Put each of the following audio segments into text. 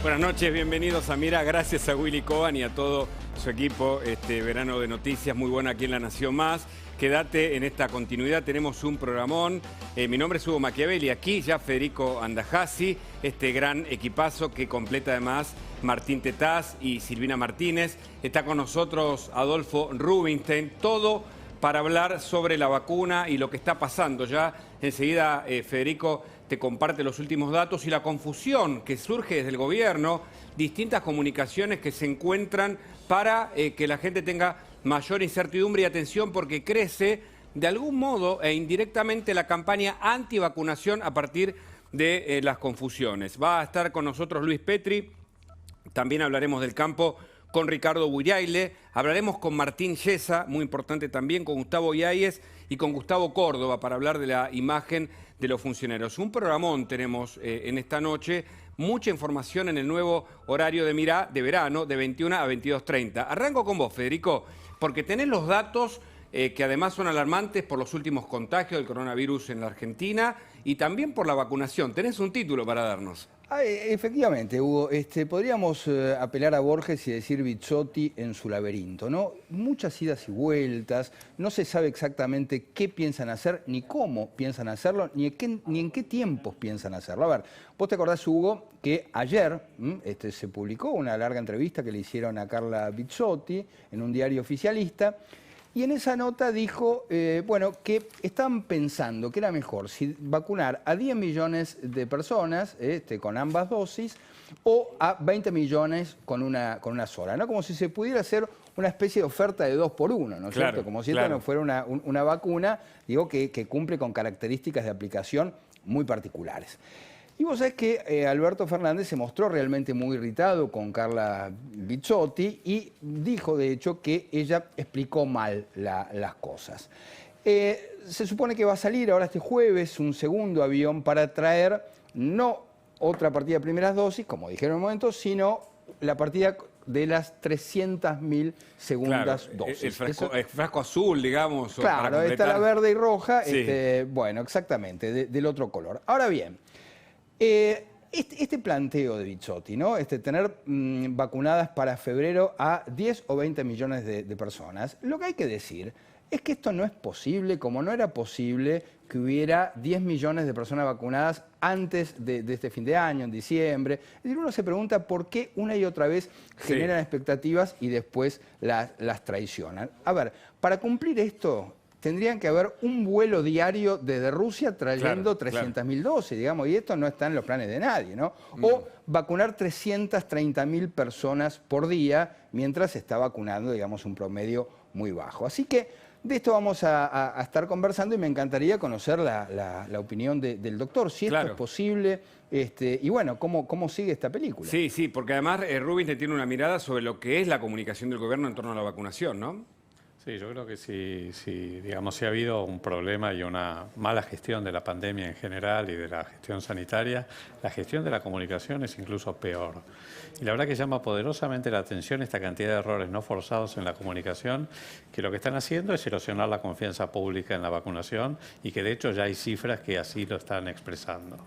Buenas noches, bienvenidos a Mira. Gracias a Willy Coban y a todo su equipo. Este verano de noticias muy bueno aquí en La Nación Más. Quédate en esta continuidad, tenemos un programón. Mi nombre es Hugo Machiavelli, aquí ya Federico Andajasi, este gran equipazo que completa además Martín Tetaz y Silvina Martínez. Está con nosotros Adolfo Rubinstein, todo para hablar sobre la vacuna y lo que está pasando. Ya enseguida Federico te comparte los últimos datos y la confusión que surge desde el gobierno, distintas comunicaciones que se encuentran para que la gente tenga mayor incertidumbre y atención porque crece de algún modo e indirectamente la campaña antivacunación a partir de las confusiones. Va a estar con nosotros Luis Petri, también hablaremos del campo con Ricardo Buiraile, hablaremos con Martín Yesa, muy importante también, con Gustavo Yáñez y con Gustavo Córdoba para hablar de la imagen de los funcionarios. Un programón tenemos en esta noche, mucha información en el nuevo horario de Mirá de verano, de 21 a 22:30. Arranco con vos, Federico, porque tenés los datos que además son alarmantes por los últimos contagios del coronavirus en la Argentina y también por la vacunación. Tenés un título para darnos. Efectivamente, Hugo, podríamos apelar a Borges y decir Bizzotti en su laberinto, ¿no? Muchas idas y vueltas, no se sabe exactamente qué piensan hacer, ni cómo piensan hacerlo, ni en qué tiempos piensan hacerlo. A ver, vos te acordás, Hugo, que ayer se publicó una larga entrevista que le hicieron a Carla Bizzotti en un diario oficialista. Y en esa nota dijo, que estaban pensando que era mejor si vacunar a 10 millones de personas con ambas dosis o a 20 millones con una sola, ¿no? Como si se pudiera hacer una especie de oferta de 2 por 1, ¿no es cierto? Como si esto no fuera una vacuna, digo, que cumple con características de aplicación muy particulares. Y vos sabés que Alberto Fernández se mostró realmente muy irritado con Carla Bizzotti y dijo, de hecho, que ella explicó mal las cosas. Se supone que va a salir ahora este jueves un segundo avión para traer no otra partida de primeras dosis, como dijeron en un momento, sino la partida de las 300.000 segundas dosis. El frasco azul, digamos. Claro, está la verde y roja, sí. Bueno, exactamente, del otro color. Ahora bien, este planteo de Bizzotti, ¿no? Tener vacunadas para febrero a 10 o 20 millones de personas, lo que hay que decir es que esto no es posible, como no era posible que hubiera 10 millones de personas vacunadas antes de este fin de año, en diciembre. Es decir, uno se pregunta por qué una y otra vez generan expectativas y después las traicionan. A ver, para cumplir esto tendrían que haber un vuelo diario desde Rusia trayendo 300.000 dosis, digamos, y esto no está en los planes de nadie, ¿no? O vacunar 330.000 personas por día, mientras se está vacunando, digamos, un promedio muy bajo. Así que de esto vamos a estar conversando y me encantaría conocer la opinión del doctor, si esto es posible, y bueno, cómo sigue esta película. Sí, porque además Rubinstein tiene una mirada sobre lo que es la comunicación del gobierno en torno a la vacunación, ¿no? Sí, yo creo que si ha habido un problema y una mala gestión de la pandemia en general y de la gestión sanitaria, la gestión de la comunicación es incluso peor. Y la verdad que llama poderosamente la atención esta cantidad de errores no forzados en la comunicación, que lo que están haciendo es erosionar la confianza pública en la vacunación y que de hecho ya hay cifras que así lo están expresando.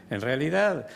En realidad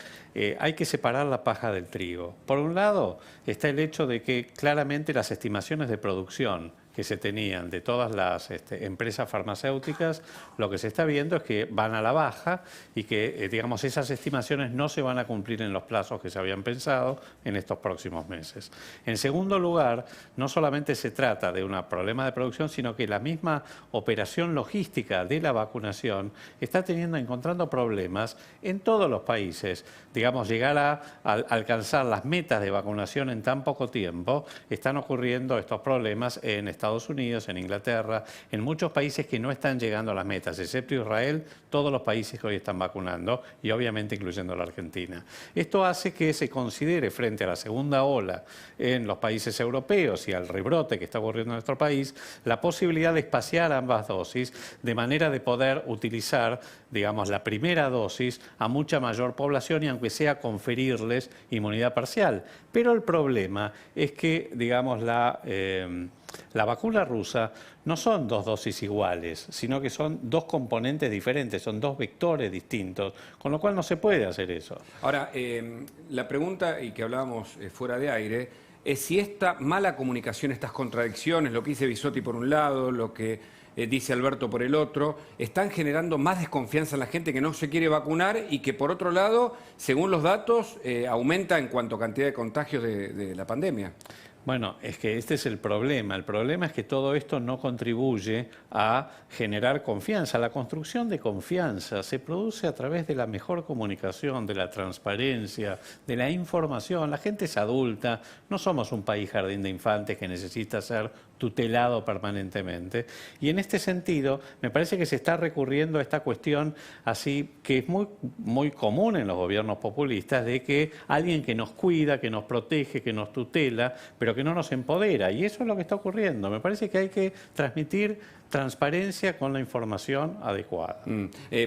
hay que separar la paja del trigo. Por un lado está el hecho de que claramente las estimaciones de producción que se tenían de todas las empresas farmacéuticas, lo que se está viendo es que van a la baja y que, digamos, esas estimaciones no se van a cumplir en los plazos que se habían pensado en estos próximos meses. En segundo lugar, no solamente se trata de un problema de producción, sino que la misma operación logística de la vacunación está encontrando problemas en todos los países. Digamos, llegar a alcanzar las metas de vacunación en tan poco tiempo, están ocurriendo estos problemas en Estados Unidos, en Inglaterra, en muchos países que no están llegando a las metas, excepto Israel, todos los países que hoy están vacunando y obviamente incluyendo la Argentina. Esto hace que se considere frente a la segunda ola en los países europeos y al rebrote que está ocurriendo en nuestro país, la posibilidad de espaciar ambas dosis de manera de poder utilizar, digamos, la primera dosis a mucha mayor población y aunque sea conferirles inmunidad parcial. Pero el problema es que, digamos, La vacuna rusa no son dos dosis iguales, sino que son dos componentes diferentes, son dos vectores distintos, con lo cual no se puede hacer eso. Ahora, la pregunta, y que hablábamos fuera de aire, es si esta mala comunicación, estas contradicciones, lo que dice Bisotti por un lado, lo que dice Alberto por el otro, están generando más desconfianza en la gente que no se quiere vacunar y que por otro lado, según los datos, aumenta en cuanto a cantidad de contagios de la pandemia. Bueno, es que este es el problema. El problema es que todo esto no contribuye a generar confianza. La construcción de confianza se produce a través de la mejor comunicación, de la transparencia, de la información. La gente es adulta, no somos un país jardín de infantes que necesita ser tutelado permanentemente. Y en este sentido, me parece que se está recurriendo a esta cuestión así, que es muy común en los gobiernos populistas, de que alguien que nos cuida, que nos protege, que nos tutela, pero que no nos empodera. Y eso es lo que está ocurriendo. Me parece que hay que transmitir transparencia con la información adecuada.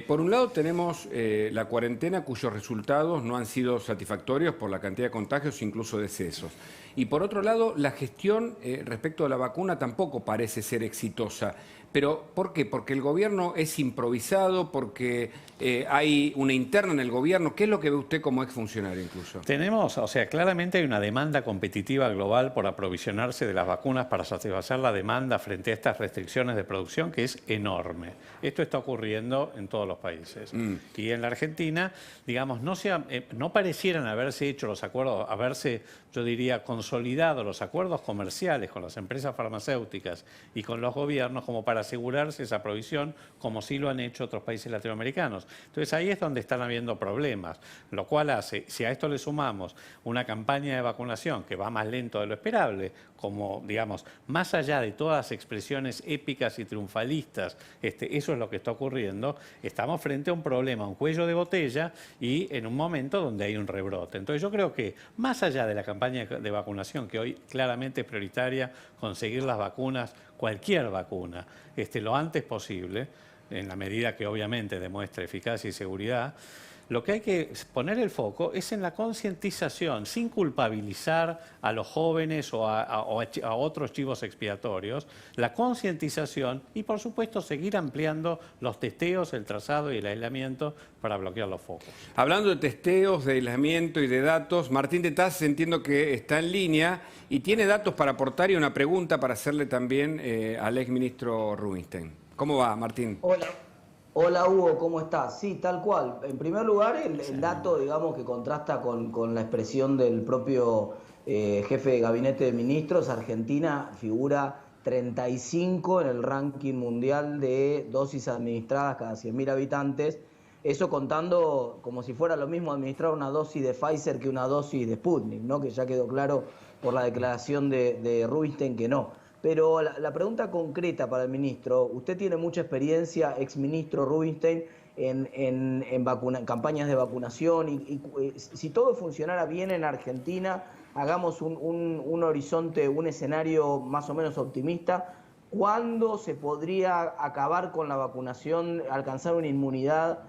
Por un lado tenemos la cuarentena cuyos resultados no han sido satisfactorios por la cantidad de contagios, incluso decesos. Y por otro lado, la gestión respecto a la vacuna tampoco parece ser exitosa. ¿Pero por qué? ¿Porque el gobierno es improvisado? ¿Porque hay una interna en el gobierno? ¿Qué es lo que ve usted como exfuncionario incluso? Tenemos, o sea, claramente hay una demanda competitiva global por aprovisionarse de las vacunas para satisfacer la demanda frente a estas restricciones de producción, que es enorme. Esto está ocurriendo en todos los países. Y en la Argentina, digamos, no parecieran haberse hecho los acuerdos, yo diría, consolidado los acuerdos comerciales con las empresas farmacéuticas y con los gobiernos como para asegurarse esa provisión, como sí lo han hecho otros países latinoamericanos. Entonces ahí es donde están habiendo problemas, lo cual hace, si a esto le sumamos una campaña de vacunación que va más lento de lo esperable, como, digamos, más allá de todas las expresiones épicas y triunfalistas, eso es lo que está ocurriendo, estamos frente a un problema, un cuello de botella y en un momento donde hay un rebrote. Entonces yo creo que más allá de la campaña de vacunación, que hoy claramente es prioritaria conseguir las vacunas, cualquier vacuna, lo antes posible, en la medida que obviamente demuestre eficacia y seguridad, lo que hay que poner el foco es en la concientización, sin culpabilizar a los jóvenes o a otros chivos expiatorios, la concientización y, por supuesto, seguir ampliando los testeos, el trazado y el aislamiento para bloquear los focos. Hablando de testeos, de aislamiento y de datos, Martín de Taz entiendo que está en línea y tiene datos para aportar y una pregunta para hacerle también al exministro Rubinstein. ¿Cómo va, Martín? Hola Hugo, ¿cómo estás? Sí, tal cual. En primer lugar, el dato, digamos, que contrasta con la expresión del propio jefe de gabinete de ministros, Argentina figura 35 en el ranking mundial de dosis administradas cada 100.000 habitantes. Eso contando como si fuera lo mismo administrar una dosis de Pfizer que una dosis de Sputnik, ¿no? Que ya quedó claro por la declaración de Rubinstein que no. Pero la pregunta concreta para el ministro, usted tiene mucha experiencia, exministro Rubinstein, en campañas de vacunación y si todo funcionara bien en Argentina, hagamos un horizonte, un escenario más o menos optimista, ¿cuándo se podría acabar con la vacunación, alcanzar una inmunidad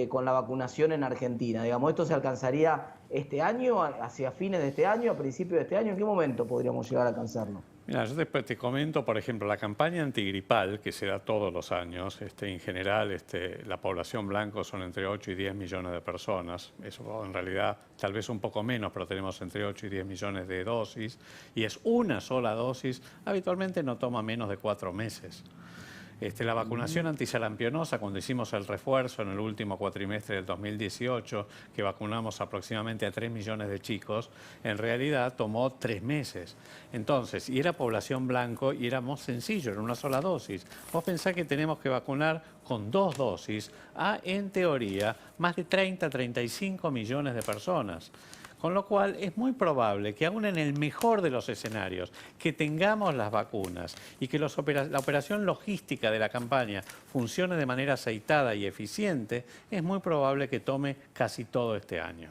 con la vacunación en Argentina? Digamos, ¿esto se alcanzaría este año, hacia fines de este año, a principios de este año? ¿En qué momento podríamos llegar a alcanzarlo? Mira, yo te comento, por ejemplo, la campaña antigripal que se da todos los años. En general, la población blanca son entre 8 y 10 millones de personas. Eso en realidad tal vez un poco menos, pero tenemos entre 8 y 10 millones de dosis. Y es una sola dosis. Habitualmente no toma menos de 4 meses. La vacunación antisalampionosa, cuando hicimos el refuerzo en el último cuatrimestre del 2018, que vacunamos aproximadamente a 3 millones de chicos, en realidad tomó 3 meses. Entonces, y era población blanco y era más sencillo, era una sola dosis. Vos pensás que tenemos que vacunar con 2 dosis a, en teoría, más de 30, 35 millones de personas. Con lo cual es muy probable que aún en el mejor de los escenarios que tengamos las vacunas y que la operación logística de la campaña funcione de manera aceitada y eficiente, es muy probable que tome casi todo este año.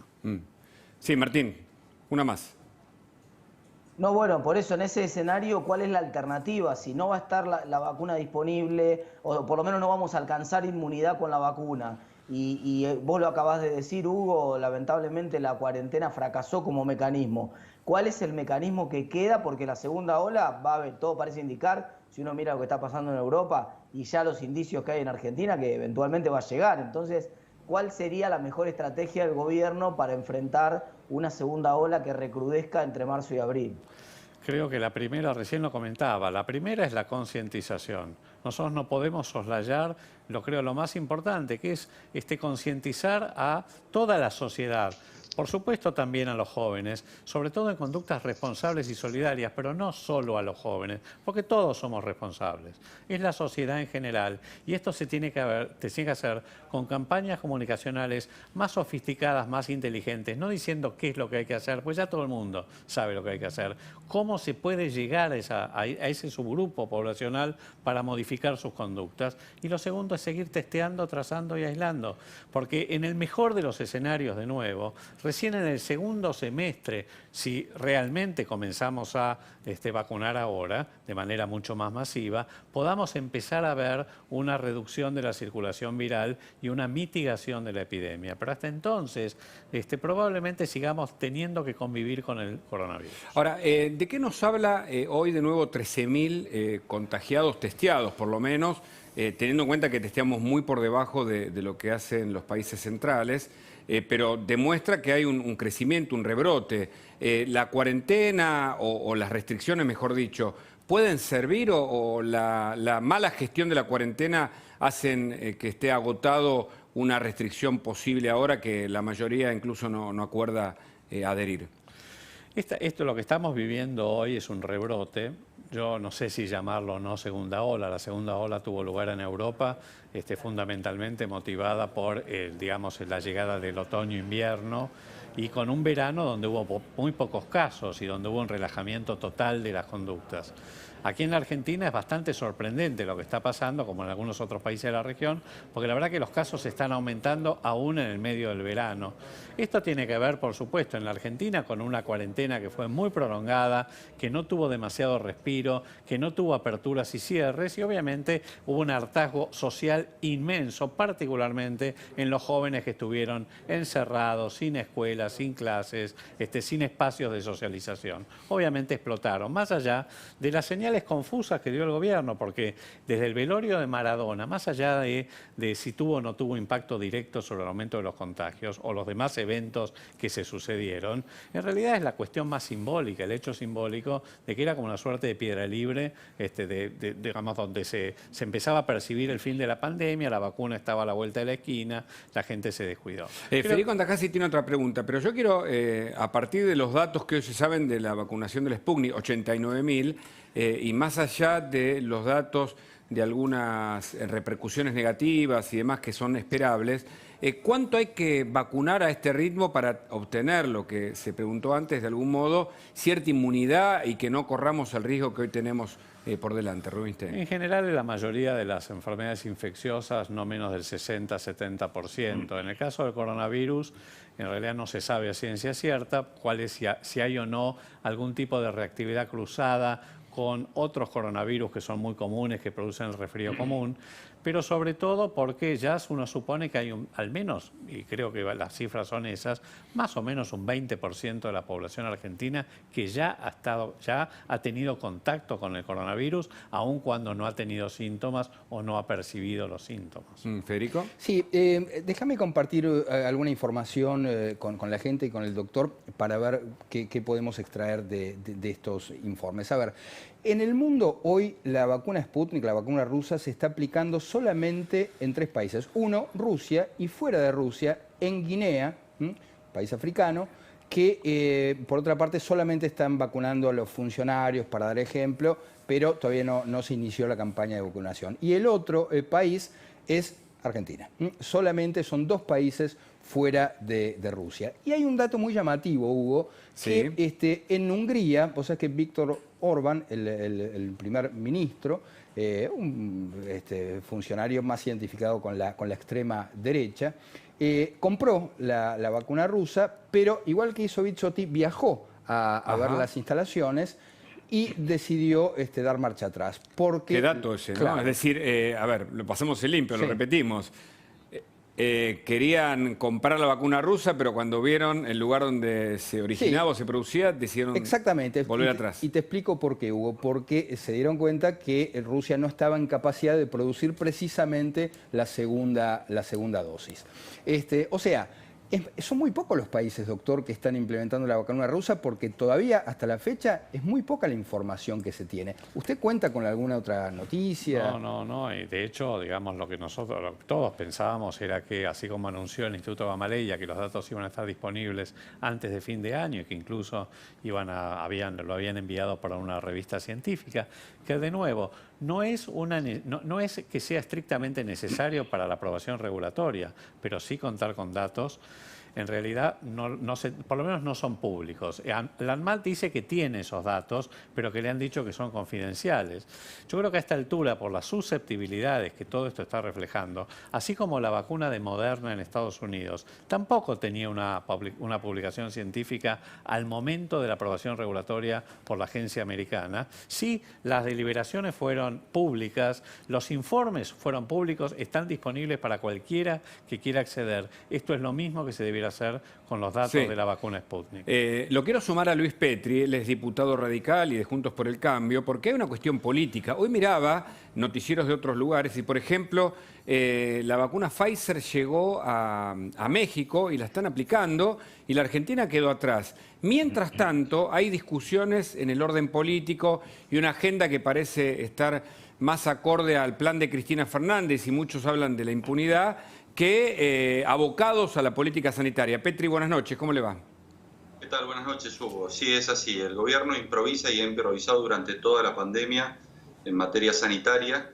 Sí, Martín, una más. No, bueno, por eso en ese escenario, ¿cuál es la alternativa? Si no va a estar la vacuna disponible, o por lo menos no vamos a alcanzar inmunidad con la vacuna, Y vos lo acabás de decir, Hugo, lamentablemente la cuarentena fracasó como mecanismo. ¿Cuál es el mecanismo que queda? Porque la segunda ola va a haber, todo parece indicar, si uno mira lo que está pasando en Europa y ya los indicios que hay en Argentina, que eventualmente va a llegar. Entonces, ¿cuál sería la mejor estrategia del gobierno para enfrentar una segunda ola que recrudezca entre marzo y abril? Creo que la primera, recién lo comentaba, la primera es la concientización. Nosotros no podemos soslayar, lo más importante, que es concientizar a toda la sociedad. Por supuesto también a los jóvenes, sobre todo en conductas responsables y solidarias, pero no solo a los jóvenes, porque todos somos responsables. Es la sociedad en general. Y esto se tiene que hacer con campañas comunicacionales más sofisticadas, más inteligentes, no diciendo qué es lo que hay que hacer, pues ya todo el mundo sabe lo que hay que hacer. Cómo se puede llegar a ese subgrupo poblacional para modificar sus conductas. Y lo segundo es seguir testeando, trazando y aislando. Porque en el mejor de los escenarios, de nuevo, recién en el segundo semestre, si realmente comenzamos a vacunar ahora, de manera mucho más masiva, podamos empezar a ver una reducción de la circulación viral y una mitigación de la epidemia. Pero hasta entonces, probablemente sigamos teniendo que convivir con el coronavirus. Ahora, ¿de qué nos habla hoy de nuevo 13.000 contagiados, testeados por lo menos, teniendo en cuenta que testeamos muy por debajo de lo que hacen los países centrales? Pero demuestra que hay un crecimiento, un rebrote. ¿La cuarentena o las restricciones, mejor dicho, pueden servir o la mala gestión de la cuarentena hacen que esté agotado una restricción posible ahora que la mayoría incluso no acuerda adherir? Esto lo que estamos viviendo hoy es un rebrote. Yo no sé si llamarlo o no segunda ola. La segunda ola tuvo lugar en Europa, fundamentalmente motivada por, la llegada del otoño-invierno y con un verano donde hubo muy pocos casos y donde hubo un relajamiento total de las conductas. Aquí en la Argentina es bastante sorprendente lo que está pasando, como en algunos otros países de la región, porque la verdad que los casos están aumentando aún en el medio del verano. Esto tiene que ver, por supuesto, en la Argentina con una cuarentena que fue muy prolongada, que no tuvo demasiado respiro, que no tuvo aperturas y cierres y obviamente hubo un hartazgo social inmenso, particularmente en los jóvenes que estuvieron encerrados, sin escuelas, sin clases, sin espacios de socialización. Obviamente explotaron, más allá de las señales confusas que dio el gobierno, porque desde el velorio de Maradona, más allá de si tuvo o no tuvo impacto directo sobre el aumento de los contagios o los demás eventos que se sucedieron, en realidad es la cuestión más simbólica, el hecho simbólico de que era como una suerte de piedra libre, digamos, donde se empezaba a percibir el fin de la pandemia, la vacuna estaba a la vuelta de la esquina, la gente se descuidó. Federico Andajasi tiene otra pregunta, pero yo quiero, a partir de los datos que hoy se saben de la vacunación del Sputnik, 89.000, y más allá de los datos de algunas repercusiones negativas y demás que son esperables, ¿cuánto hay que vacunar a este ritmo para obtener lo que se preguntó antes, de algún modo, cierta inmunidad y que no corramos el riesgo que hoy tenemos por delante, Rubinstein? En general, en la mayoría de las enfermedades infecciosas, no menos del 60-70%. En el caso del coronavirus, en realidad no se sabe a ciencia cierta si hay o no algún tipo de reactividad cruzada con otros coronavirus que son muy comunes, que producen el resfrío común, pero sobre todo porque ya uno supone que hay al menos, y creo que las cifras son esas, más o menos un 20% de la población argentina que ya ha tenido contacto con el coronavirus, aun cuando no ha tenido síntomas o no ha percibido los síntomas. ¿Federico? Sí, déjame compartir alguna información con la gente y con el doctor para ver qué podemos extraer de estos informes. A ver, en el mundo hoy la vacuna Sputnik, la vacuna rusa, se está aplicando solamente en 3 países. Uno, Rusia, y fuera de Rusia, en Guinea, país africano, que por otra parte solamente están vacunando a los funcionarios, para dar ejemplo, pero todavía no se inició la campaña de vacunación. Y el otro país es Argentina. Solamente son 2 países fuera de Rusia. Y hay un dato muy llamativo, Hugo, sí, que en Hungría, vos sabés que Víctor Orbán, el primer ministro, un funcionario más identificado con la extrema derecha, compró la vacuna rusa, pero igual que hizo Bichotti, viajó a ver las instalaciones y decidió dar marcha atrás. Porque, ¿qué dato ese? Claro. ¿No? Es decir, a ver, lo pasamos en limpio, Sí. lo repetimos. querían comprar la vacuna rusa, pero cuando vieron el lugar donde se originaba o se producía, decidieron volver atrás. Y te explico por qué, Hugo. Porque se dieron cuenta que Rusia no estaba en capacidad de producir precisamente la segunda dosis. O sea, son muy pocos los países, doctor, que están implementando la vacuna rusa, porque todavía hasta la fecha es muy poca la información que se tiene. ¿Usted cuenta con alguna otra noticia? No. Y de hecho, digamos, lo que nosotros todos pensábamos era que, así como anunció el Instituto Gamaleya que los datos iban a estar disponibles antes de fin de año y que incluso lo habían enviado para una revista científica, que de nuevo no es que sea estrictamente necesario para la aprobación regulatoria, pero sí contar con datos. En realidad, por lo menos no son públicos. La ANMAT dice que tiene esos datos, pero que le han dicho que son confidenciales. Yo creo que a esta altura, por las susceptibilidades que todo esto está reflejando, así como la vacuna de Moderna en Estados Unidos, tampoco tenía una publicación científica al momento de la aprobación regulatoria por la agencia americana. Sí, las deliberaciones fueron públicas, los informes fueron públicos, están disponibles para cualquiera que quiera acceder. Esto es lo mismo que se debiera hacer con los datos de la vacuna Sputnik. Lo quiero sumar a Luis Petri, él es diputado radical y de Juntos por el Cambio, porque hay una cuestión política. Hoy miraba noticieros de otros lugares y, por ejemplo, la vacuna Pfizer llegó a México y la están aplicando y la Argentina quedó atrás. Mientras tanto, hay discusiones en el orden político y una agenda que parece estar más acorde al plan de Cristina Fernández, y muchos hablan de la impunidad, que abocados a la política sanitaria. Petri, buenas noches, ¿cómo le va? ¿Qué tal? Buenas noches, Hugo. Sí, es así. El gobierno improvisa y ha improvisado durante toda la pandemia en materia sanitaria,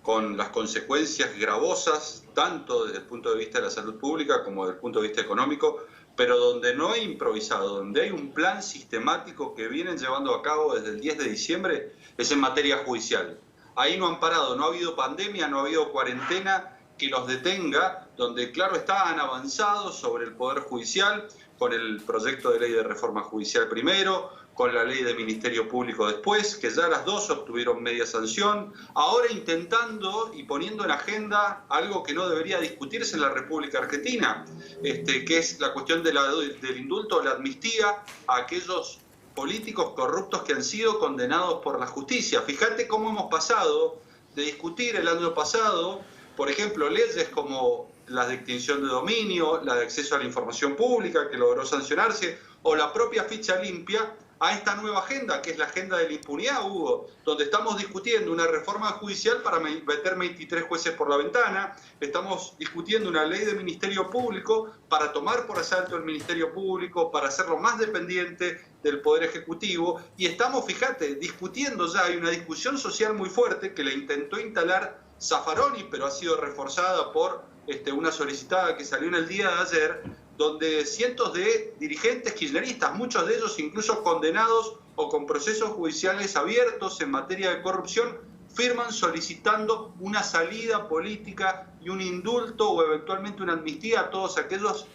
con las consecuencias gravosas, tanto desde el punto de vista de la salud pública como desde el punto de vista económico, pero donde no he improvisado, donde hay un plan sistemático que vienen llevando a cabo desde el 10 de diciembre, es en materia judicial. Ahí no han parado, no ha habido pandemia, no ha habido cuarentena que los detenga, donde claro está, han avanzado sobre el Poder Judicial, con el proyecto de ley de reforma judicial primero, con la ley de Ministerio Público después, que ya las dos obtuvieron media sanción, ahora intentando y poniendo en agenda algo que no debería discutirse en la República Argentina, que es la cuestión del indulto o la amnistía a aquellos políticos corruptos que han sido condenados por la justicia. Fíjate cómo hemos pasado de discutir el año pasado, por ejemplo, leyes como la de extinción de dominio, la de acceso a la información pública, que logró sancionarse, o la propia ficha limpia, a esta nueva agenda, que es la agenda de la impunidad, Hugo, donde estamos discutiendo una reforma judicial para meter 23 jueces por la ventana, estamos discutiendo una ley de Ministerio Público para tomar por asalto el Ministerio Público, para hacerlo más dependiente del Poder Ejecutivo, y estamos, fíjate, discutiendo ya, hay una discusión social muy fuerte que la intentó instalar Zaffaroni, pero ha sido reforzada por una solicitada que salió en el día de ayer, donde cientos de dirigentes kirchneristas, muchos de ellos incluso condenados o con procesos judiciales abiertos en materia de corrupción, firman solicitando una salida política y un indulto o eventualmente una amnistía a todos aquellos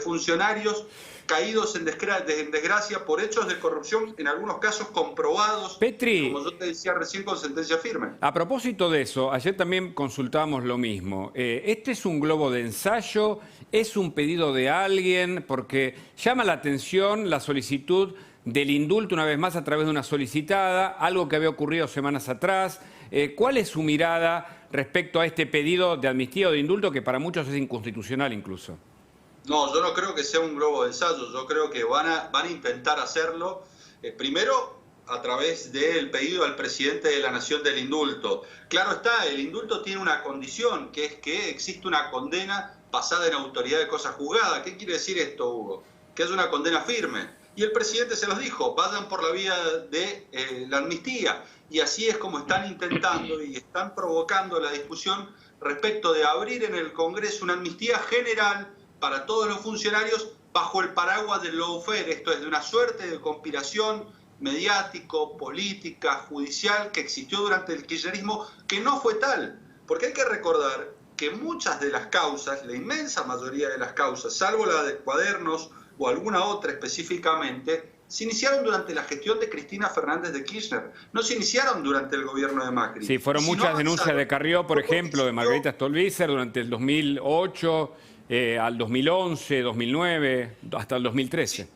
funcionarios caídos en desgracia por hechos de corrupción, en algunos casos comprobados, Petri, como yo te decía recién, con sentencia firme. A propósito de eso, ayer también consultábamos lo mismo. ¿Este es un globo de ensayo? ¿Es un pedido de alguien? Porque llama la atención la solicitud del indulto una vez más a través de una solicitada, algo que había ocurrido semanas atrás. ¿Cuál es su mirada respecto a este pedido de amnistía o de indulto que para muchos es inconstitucional incluso? No, yo no creo que sea un globo de ensayo, yo creo que van a intentar hacerlo, primero a través del pedido al presidente de la Nación del indulto. Claro está, el indulto tiene una condición, que es que existe una condena basada en autoridad de cosa juzgada. ¿Qué quiere decir esto, Hugo? Que es una condena firme. Y el presidente se los dijo, vayan por la vía de la amnistía. Y así es como están intentando y están provocando la discusión respecto de abrir en el Congreso una amnistía general para todos los funcionarios bajo el paraguas del lawfare. Esto es de una suerte de conspiración mediático, política, judicial que existió durante el kirchnerismo, que no fue tal. Porque hay que recordar que muchas de las causas, la inmensa mayoría de las causas, salvo la de Cuadernos, o alguna otra específicamente, se iniciaron durante la gestión de Cristina Fernández de Kirchner, no se iniciaron durante el gobierno de Macri. Sí, fueron muchas denuncias de Carrió, por ejemplo, de Margarita Stolbizer durante el 2008, al 2011, 2009, hasta el 2013.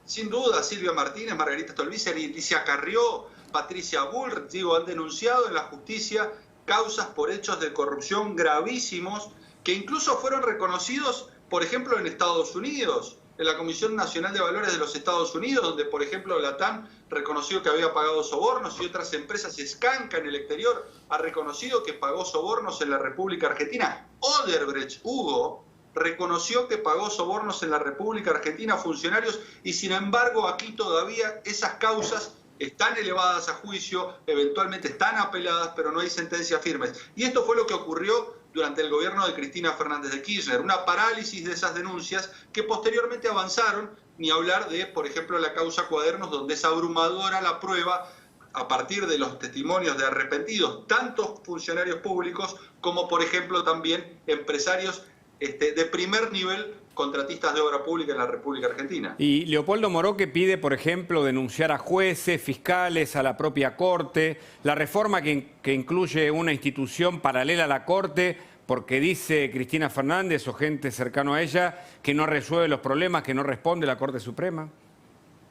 Sin duda, Silvia Martínez, Margarita Stolbizer, Alicia Carrió, Patricia Bullrich, han denunciado en la justicia causas por hechos de corrupción gravísimos que incluso fueron reconocidos, por ejemplo, en Estados Unidos, en la Comisión Nacional de Valores de los Estados Unidos, donde, por ejemplo, Latam reconoció que había pagado sobornos y otras empresas, Skanka en el exterior, ha reconocido que pagó sobornos en la República Argentina. Odebrecht, Hugo, reconoció que pagó sobornos en la República Argentina a funcionarios y, sin embargo, aquí todavía esas causas están elevadas a juicio, eventualmente están apeladas, pero no hay sentencias firmes. Y esto fue lo que ocurrió durante el gobierno de Cristina Fernández de Kirchner, una parálisis de esas denuncias que posteriormente avanzaron, ni hablar de, por ejemplo, la causa Cuadernos, donde es abrumadora la prueba a partir de los testimonios de arrepentidos, tantos funcionarios públicos como, por ejemplo, también empresarios de primer nivel, contratistas de obra pública en la República Argentina. Y Leopoldo Moró, que pide, por ejemplo, denunciar a jueces, fiscales, a la propia Corte, la reforma que incluye una institución paralela a la Corte, porque dice Cristina Fernández o gente cercano a ella que no resuelve los problemas, que no responde la Corte Suprema.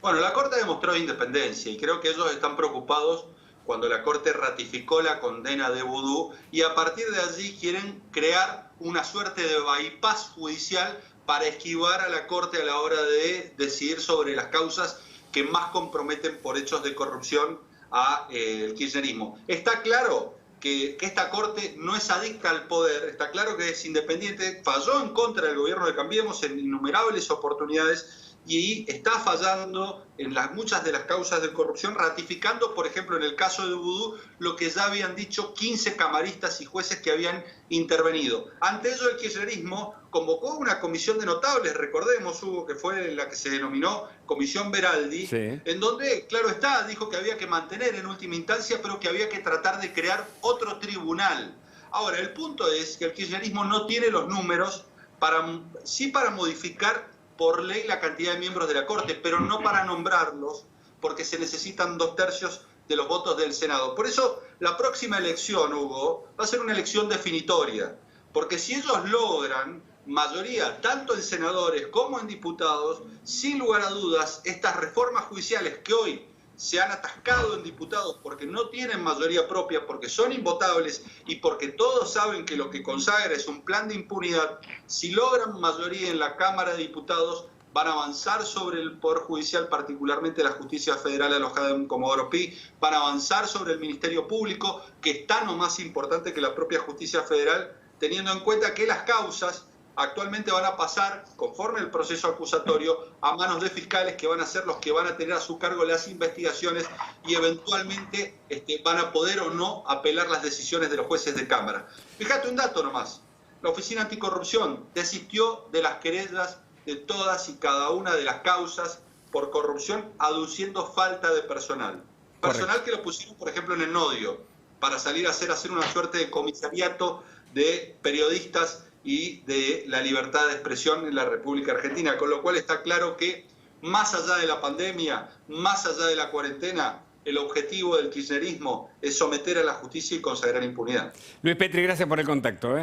Bueno, la Corte demostró independencia y creo que ellos están preocupados cuando la Corte ratificó la condena de Vudú y a partir de allí quieren crear una suerte de bypass judicial para esquivar a la Corte a la hora de decidir sobre las causas que más comprometen por hechos de corrupción al kirchnerismo. Está claro que esta Corte no es adicta al poder, está claro que es independiente, falló en contra del gobierno de Cambiemos en innumerables oportunidades y está fallando en muchas de las causas de corrupción, ratificando, por ejemplo, en el caso de Vudú, lo que ya habían dicho 15 camaristas y jueces que habían intervenido. Ante ello, el kirchnerismo convocó una comisión de notables, recordemos, Hugo, que fue la que se denominó Comisión Veraldi, sí, en donde, claro está, dijo que había que mantener en última instancia, pero que había que tratar de crear otro tribunal. Ahora, el punto es que el kirchnerismo no tiene los números para modificar por ley la cantidad de miembros de la Corte, pero no para nombrarlos, porque se necesitan 2/3 de los votos del Senado. Por eso, la próxima elección, Hugo, va a ser una elección definitoria, porque si ellos logran mayoría, tanto en senadores como en diputados, sin lugar a dudas, estas reformas judiciales que hoy se han atascado en diputados porque no tienen mayoría propia, porque son invotables y porque todos saben que lo que consagra es un plan de impunidad, si logran mayoría en la Cámara de Diputados, van a avanzar sobre el Poder Judicial, particularmente la Justicia Federal alojada en Comodoro Pi, van a avanzar sobre el Ministerio Público, que es tan o más importante que la propia Justicia Federal, teniendo en cuenta que las causas actualmente van a pasar, conforme el proceso acusatorio, a manos de fiscales que van a ser los que van a tener a su cargo las investigaciones y eventualmente van a poder o no apelar las decisiones de los jueces de Cámara. Fíjate un dato nomás, la Oficina Anticorrupción desistió de las querellas de todas y cada una de las causas por corrupción, aduciendo falta de personal. Personal que lo pusieron, por ejemplo, en el Nodio, para salir a hacer una suerte de comisariato de periodistas y de la libertad de expresión en la República Argentina, con lo cual está claro que más allá de la pandemia, más allá de la cuarentena, el objetivo del kirchnerismo es someter a la justicia y consagrar impunidad. Luis Petri, gracias por el contacto.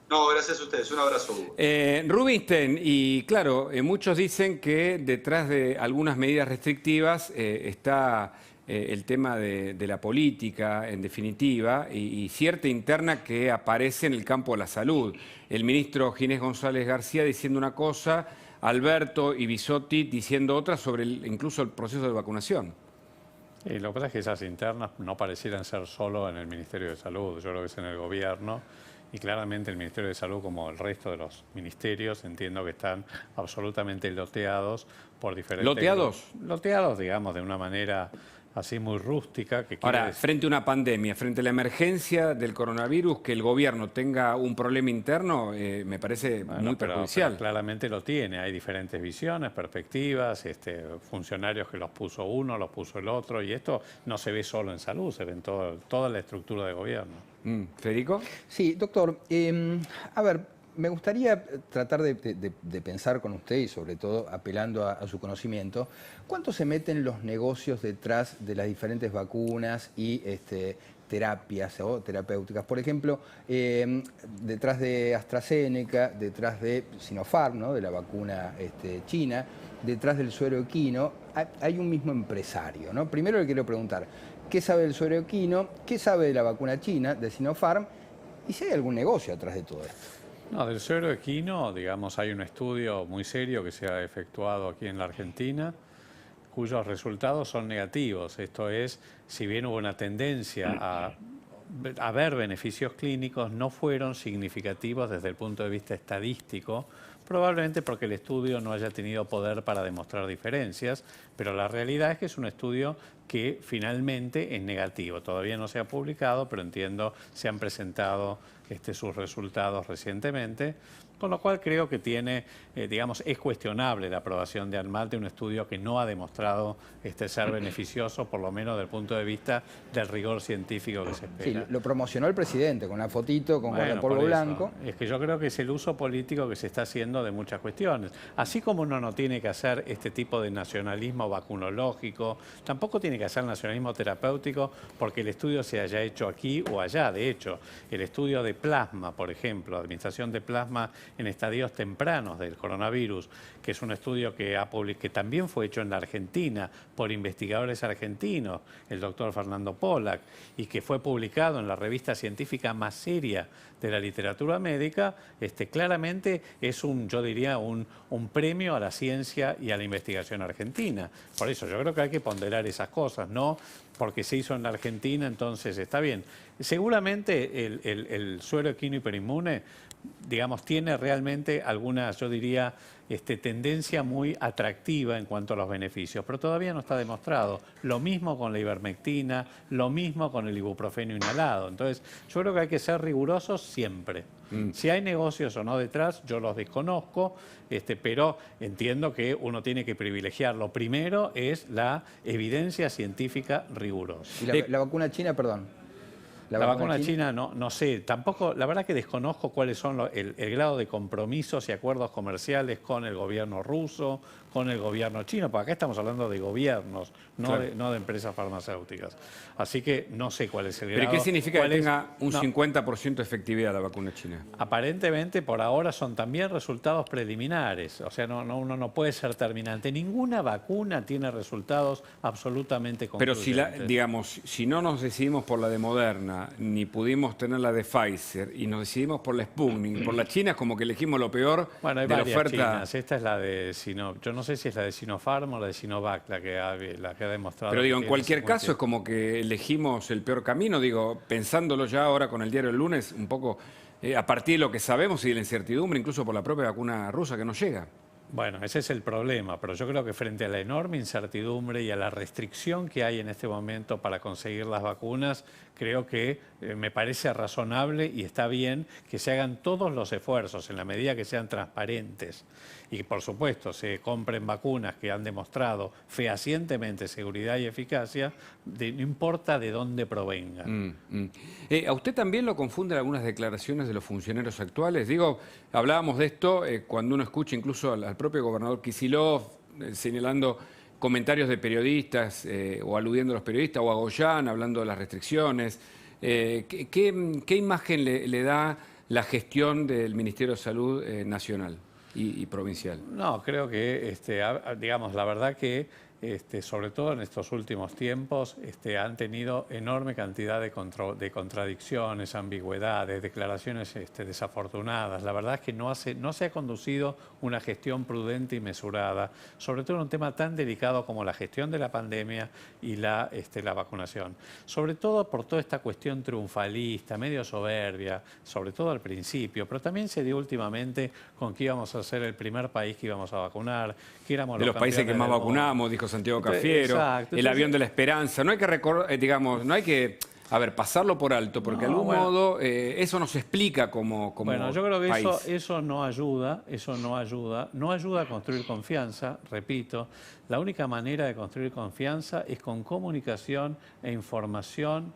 No, gracias a ustedes. Un abrazo, Hugo. Rubinstein, y claro, muchos dicen que detrás de algunas medidas restrictivas está el tema de la política, en definitiva, y cierta interna que aparece en el campo de la salud. El ministro Ginés González García diciendo una cosa, Alberto y Bisotti diciendo otra sobre incluso el proceso de vacunación. Y lo que pasa es que esas internas no parecieran ser solo en el Ministerio de Salud, yo creo que es en el gobierno. Y claramente el Ministerio de Salud, como el resto de los ministerios, entiendo que están absolutamente loteados por diferentes... ¿Loteados? Loteados, digamos, de una manera así muy rústica. Que ahora, frente a una pandemia, frente a la emergencia del coronavirus, que el gobierno tenga un problema interno, me parece muy perjudicial. Pero claramente lo tiene, hay diferentes visiones, perspectivas, funcionarios que los puso uno, los puso el otro, y esto no se ve solo en salud, se ve en toda la estructura de gobierno. ¿Federico? Sí, doctor. A ver, Me gustaría tratar de pensar con usted y sobre todo apelando a su conocimiento, ¿cuánto se meten los negocios detrás de las diferentes vacunas y terapias o terapéuticas? Por ejemplo, detrás de AstraZeneca, detrás de Sinopharm, ¿no?, de la vacuna china, detrás del suero equino, hay un mismo empresario, ¿no? Primero le quiero preguntar, ¿qué sabe del suero equino? ¿Qué sabe de la vacuna china, de Sinopharm? ¿Y si hay algún negocio atrás de todo esto? No, del suero equino, digamos, hay un estudio muy serio que se ha efectuado aquí en la Argentina, cuyos resultados son negativos. Esto es, si bien hubo una tendencia a ver beneficios clínicos, no fueron significativos desde el punto de vista estadístico, probablemente porque el estudio no haya tenido poder para demostrar diferencias, pero la realidad es que es un estudio que finalmente es negativo. Todavía no se ha publicado, pero entiendo se han presentado sus resultados recientemente, con lo cual creo que tiene, digamos, es cuestionable la aprobación de ANMAT de un estudio que no ha demostrado ser beneficioso, por lo menos desde el punto de vista del rigor científico que se espera. Sí, lo promocionó el presidente con una fotito, con guardapolvo blanco. Es que yo creo que es el uso político que se está haciendo de muchas cuestiones. Así como uno no tiene que hacer este tipo de nacionalismo vacunológico, tampoco tiene que hacer nacionalismo terapéutico porque el estudio se haya hecho aquí o allá. De hecho, el estudio de plasma, por ejemplo, administración de plasma en estadios tempranos del coronavirus, que es un estudio que también fue hecho en la Argentina por investigadores argentinos, el doctor Fernando Pollack, y que fue publicado en la revista científica más seria de la literatura médica, claramente es yo diría, un premio a la ciencia y a la investigación argentina. Por eso yo creo que hay que ponderar esas cosas, no porque se hizo en la Argentina, entonces está bien. Seguramente el suero equino hiperinmune, digamos, tiene realmente alguna, yo diría, tendencia muy atractiva en cuanto a los beneficios, pero todavía no está demostrado. Lo mismo con la ivermectina, lo mismo con el ibuprofeno inhalado. Entonces, yo creo que hay que ser rigurosos siempre. Si hay negocios o no detrás, yo los desconozco, pero entiendo que uno tiene que privilegiar. Lo primero es la evidencia científica rigurosa. ¿Y la vacuna china, perdón? La vacuna china no sé, tampoco, la verdad que desconozco cuáles son el grado de compromisos y acuerdos comerciales con el gobierno ruso, con el gobierno chino, porque acá estamos hablando de gobiernos, no de empresas farmacéuticas. Así que no sé cuál es el grado. ¿Pero qué significa que tenga un 50% de efectividad la vacuna china? Aparentemente, por ahora, son también resultados preliminares. O sea, uno no puede ser terminante. Ninguna vacuna tiene resultados absolutamente concluyentes. Pero digamos, si no nos decidimos por la de Moderna, ni pudimos tener la de Pfizer, y nos decidimos por la Sputnik, por la China, es como que elegimos lo peor hay de la oferta. Chinas. Esta es la de yo no sé si es la de Sinopharm o la de Sinovac la que ha demostrado. Pero digo, en cualquier caso es como que elegimos el peor camino, digo, pensándolo ya ahora con el diario del lunes, un poco a partir de lo que sabemos y de la incertidumbre, incluso por la propia vacuna rusa que no llega. Bueno, ese es el problema, pero yo creo que frente a la enorme incertidumbre y a la restricción que hay en este momento para conseguir las vacunas, creo que me parece razonable y está bien que se hagan todos los esfuerzos en la medida que sean transparentes y, por supuesto, se compren vacunas que han demostrado fehacientemente seguridad y eficacia, no importa de dónde provengan. ¿A usted también lo confunden algunas declaraciones de los funcionarios actuales? Digo, hablábamos de esto cuando uno escucha incluso al propio gobernador Kicillof señalando comentarios de periodistas o aludiendo a los periodistas, o a Goyán hablando de las restricciones. ¿Qué imagen le da la gestión del Ministerio de Salud nacional y provincial? No, creo que, digamos, la verdad que sobre todo en estos últimos tiempos, han tenido enorme cantidad de contradicciones, ambigüedades, declaraciones desafortunadas. La verdad es que no se ha conducido una gestión prudente y mesurada, sobre todo en un tema tan delicado como la gestión de la pandemia y la vacunación. Sobre todo por toda esta cuestión triunfalista, medio soberbia, sobre todo al principio, pero también se dio últimamente con que íbamos a ser el primer país que íbamos a vacunar, que éramos de los países que más vacunamos, dijo Santiago Cafiero, exacto. El avión de la esperanza. No hay que digamos, no hay que pasarlo por alto, porque de algún modo eso nos explica como Bueno, yo creo que país. eso no ayuda, no ayuda a construir confianza, repito. La única manera de construir confianza es con comunicación e información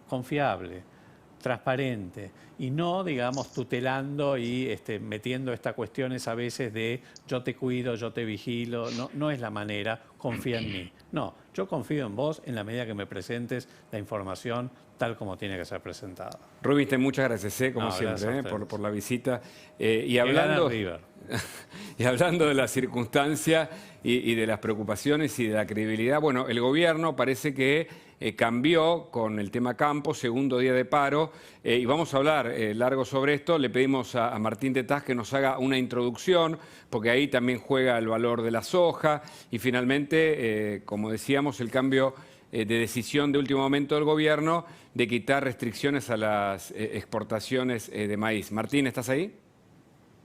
confiable. transparente y no, digamos, tutelando y metiendo estas cuestiones a veces de yo te cuido, yo te vigilo. No es la manera, confía en mí. No, yo confío en vos en la medida que me presentes la información tal como tiene que ser presentada. Rubinstein, muchas gracias, como siempre, por la visita. Y hablando de la circunstancia y de las preocupaciones y de la credibilidad, bueno, el gobierno parece que cambió con el tema campo, segundo día de paro, y vamos a hablar largo sobre esto. Le pedimos a Martín Tetaz que nos haga una introducción, porque ahí también juega el valor de la soja, y finalmente, como decíamos, el cambio de decisión de último momento del gobierno de quitar restricciones a las exportaciones de maíz. Martín, ¿estás ahí?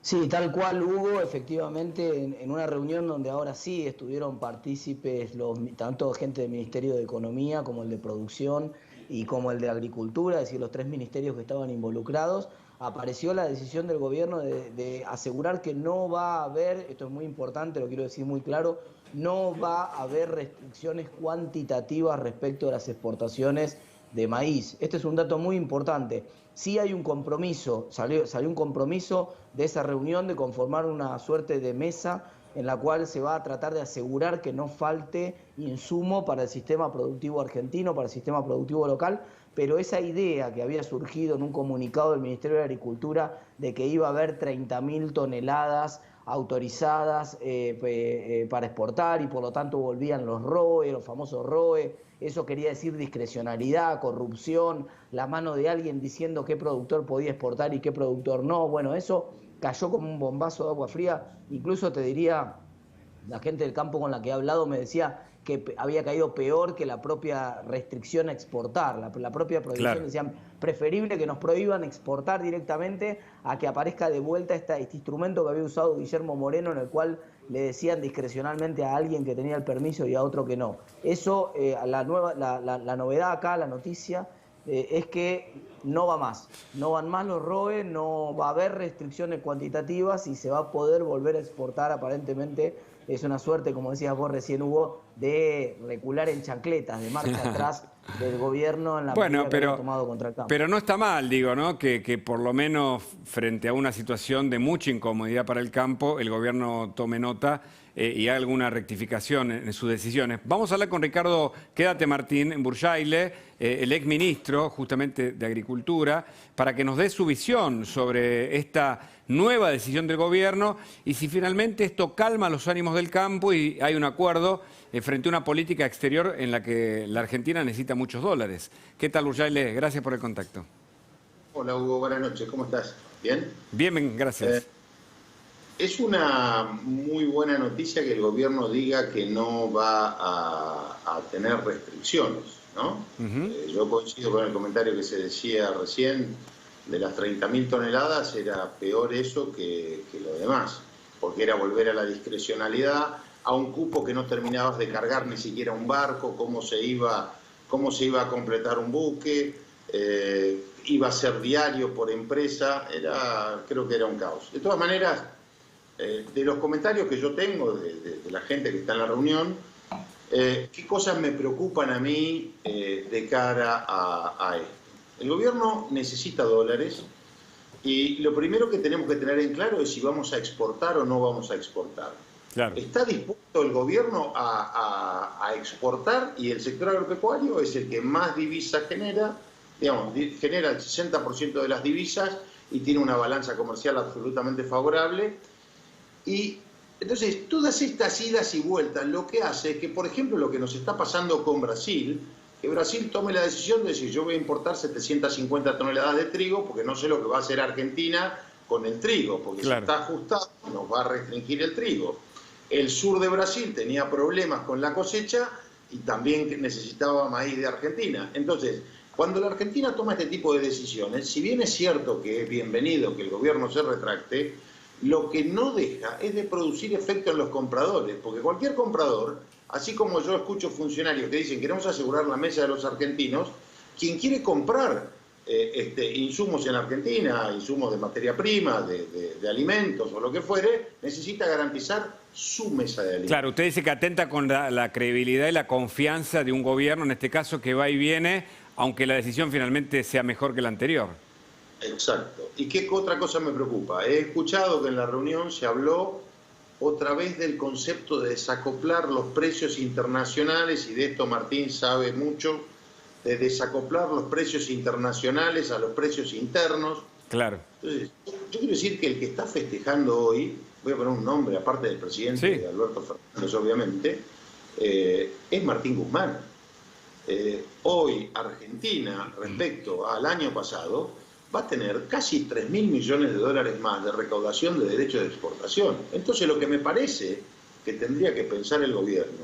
Sí, tal cual, Hugo, efectivamente, en una reunión donde ahora sí estuvieron partícipes tanto gente del Ministerio de Economía como el de Producción y como el de Agricultura, es decir, los 3 ministerios que estaban involucrados, apareció la decisión del gobierno de asegurar que no va a haber, esto es muy importante, lo quiero decir muy claro, no va a haber restricciones cuantitativas respecto a las exportaciones de maíz. Este es un dato muy importante. Sí hay un compromiso, salió un compromiso de esa reunión de conformar una suerte de mesa en la cual se va a tratar de asegurar que no falte insumo para el sistema productivo argentino, para el sistema productivo local, pero esa idea que había surgido en un comunicado del Ministerio de Agricultura de que iba a haber 30.000 toneladas autorizadas para exportar y por lo tanto volvían los ROE, los famosos ROE, eso quería decir discrecionalidad, corrupción, la mano de alguien diciendo qué productor podía exportar y qué productor no. Bueno, eso cayó como un bombazo de agua fría. Incluso te diría, la gente del campo con la que he hablado me decía que había caído peor que la propia restricción a exportar. La propia prohibición, claro. Decían, preferible que nos prohíban exportar directamente a que aparezca de vuelta este instrumento que había usado Guillermo Moreno, en el cual le decían discrecionalmente a alguien que tenía el permiso y a otro que no. Eso, la novedad acá, la noticia, es que no va más. No van más los ROE, no va a haber restricciones cuantitativas y se va a poder volver a exportar aparentemente. Es una suerte, como decías vos recién, Hugo, de recular en chancletas, de marcha atrás del gobierno en la medida que ha tomado contra el campo. Pero no está mal, digo, ¿no? Que por lo menos frente a una situación de mucha incomodidad para el campo, el gobierno tome nota y haga alguna rectificación en sus decisiones. Vamos a hablar con Ricardo, quédate Martín, Burjaile, el exministro justamente de Agricultura, para que nos dé su visión sobre esta nueva decisión del gobierno y si finalmente esto calma los ánimos del campo y hay un acuerdo frente a una política exterior en la que la Argentina necesita muchos dólares. ¿Qué tal, Burjaile? Gracias por el contacto. Hola, Hugo. Buenas noches. ¿Cómo estás? ¿Bien? Bien, gracias. Es una muy buena noticia que el gobierno diga que no va a tener restricciones, ¿no? Yo coincido con el comentario que se decía recién, de las 30.000 toneladas era peor eso que lo demás, porque era volver a la discrecionalidad, a un cupo que no terminabas de cargar ni siquiera un barco, cómo se iba a completar un buque, iba a ser diario por empresa, creo que era un caos. De todas maneras, de los comentarios que yo tengo de la gente que está en la reunión, ¿qué cosas me preocupan a mí de cara a esto? El gobierno necesita dólares y lo primero que tenemos que tener en claro es si vamos a exportar o no vamos a exportar. Claro. ¿Está dispuesto el gobierno a exportar? Y el sector agropecuario es el que más divisas genera, digamos, genera el 60% de las divisas y tiene una balanza comercial absolutamente favorable. Y entonces, todas estas idas y vueltas lo que hace es que, por ejemplo, lo que nos está pasando con Brasil, que Brasil tome la decisión de decir yo voy a importar 750 toneladas de trigo porque no sé lo que va a hacer Argentina con el trigo, porque claro, si está ajustado nos va a restringir el trigo. El sur de Brasil tenía problemas con la cosecha y también necesitaba maíz de Argentina. Entonces, cuando la Argentina toma este tipo de decisiones, si bien es cierto que es bienvenido que el gobierno se retracte, lo que no deja es de producir efecto en los compradores, porque cualquier comprador, así como yo escucho funcionarios que dicen queremos asegurar la mesa de los argentinos, quien quiere comprar insumos en Argentina, insumos de materia prima, de alimentos o lo que fuere, necesita garantizar su mesa de alimentos. Claro, usted dice que atenta con la credibilidad y la confianza de un gobierno, en este caso que va y viene aunque la decisión finalmente sea mejor que la anterior. Exacto. ¿Y qué otra cosa me preocupa? He escuchado que en la reunión se habló otra vez del concepto de desacoplar los precios internacionales, y de esto Martín sabe mucho, de desacoplar los precios internacionales a los precios internos. Claro. Entonces, yo quiero decir que el que está festejando hoy, voy a poner un nombre aparte del presidente, Sí. de Alberto Fernández obviamente, es Martín Guzmán. Hoy Argentina, respecto al año pasado, va a tener casi 3.000 millones de dólares más de recaudación de derechos de exportación. Entonces lo que me parece que tendría que pensar el gobierno,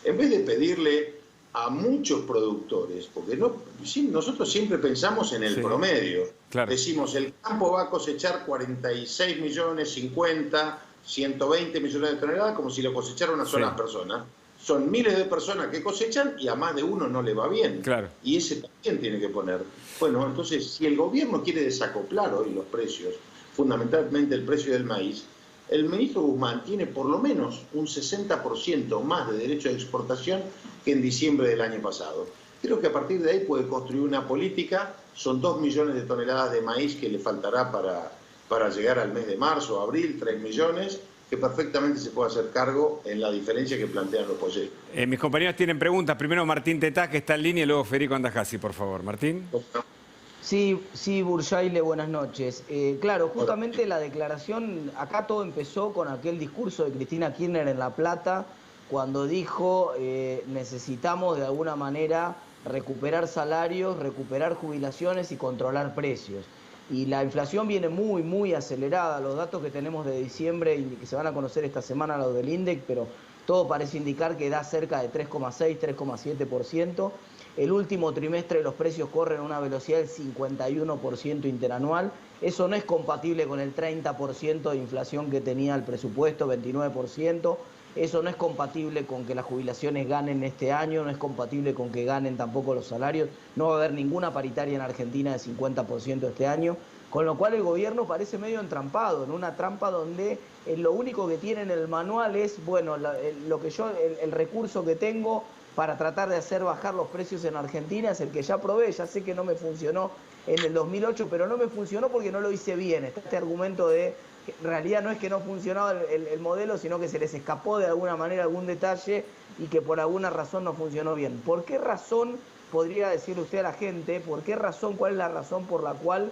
en vez de pedirle a muchos productores, porque nosotros siempre pensamos en el promedio, claro. Decimos el campo va a cosechar 46 millones, 50, 120 millones de toneladas, como si lo cosechara una sola persona. Son miles de personas que cosechan y a más de uno no le va bien. Claro. Y ese también tiene que poner. Bueno, entonces, si el gobierno quiere desacoplar hoy los precios, fundamentalmente el precio del maíz, el ministro Guzmán tiene por lo menos un 60% más de derecho de exportación que en diciembre del año pasado. Creo que a partir de ahí puede construir una política. Son 2 millones de toneladas de maíz que le faltará para llegar al mes de marzo, abril, 3 millones, que perfectamente se puede hacer cargo en la diferencia que plantean los polleros. Mis compañeros tienen preguntas. Primero Martín Tetá, que está en línea, y luego Federico Andajasi, por favor. Martín. Sí, Burjaile, buenas noches. Claro, justamente la declaración, acá todo empezó con aquel discurso de Cristina Kirchner en La Plata, cuando dijo necesitamos de alguna manera recuperar salarios, recuperar jubilaciones y controlar precios. Y la inflación viene muy, muy acelerada. Los datos que tenemos de diciembre y que se van a conocer esta semana, los del INDEC, pero todo parece indicar que da cerca de 3,6, 3,7%. El último trimestre los precios corren a una velocidad del 51% interanual. Eso no es compatible con el 30% de inflación que tenía el presupuesto, 29%. Eso no es compatible con que las jubilaciones ganen este año, no es compatible con que ganen tampoco los salarios. No va a haber ninguna paritaria en Argentina de 50% este año. Con lo cual el gobierno parece medio entrampado, en una trampa donde lo único que tiene en el manual es, bueno, el recurso que tengo para tratar de hacer bajar los precios en Argentina es el que ya probé. Ya sé que no me funcionó en el 2008, pero no me funcionó porque no lo hice bien. Está este argumento de que en realidad no es que no funcionaba el modelo, sino que se les escapó de alguna manera algún detalle y que por alguna razón no funcionó bien. ¿Por qué razón, podría decirle usted a la gente, cuál es la razón por la cual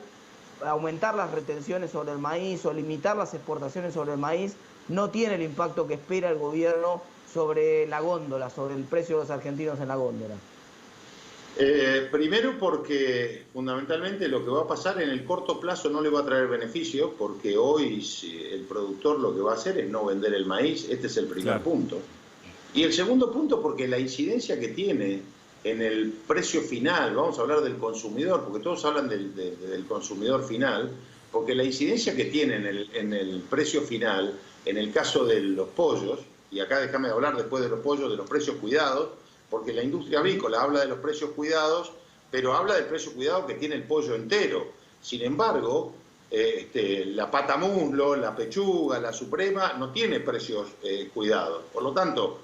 aumentar las retenciones sobre el maíz o limitar las exportaciones sobre el maíz no tiene el impacto que espera el gobierno sobre la góndola, sobre el precio de los argentinos en la góndola? Primero porque fundamentalmente lo que va a pasar en el corto plazo no le va a traer beneficio, porque hoy el productor lo que va a hacer es no vender el maíz. Este es el primer punto. Y el segundo punto porque la incidencia que tiene en el precio final, vamos a hablar del consumidor, porque todos hablan del consumidor final, porque la incidencia que tiene en el precio final, en el caso de los pollos, y acá déjame hablar después de los pollos, de los precios cuidados, porque la industria avícola habla de los precios cuidados, pero habla del precio cuidado que tiene el pollo entero. Sin embargo, la pata muslo, la pechuga, la suprema, no tiene precios cuidados. Por lo tanto,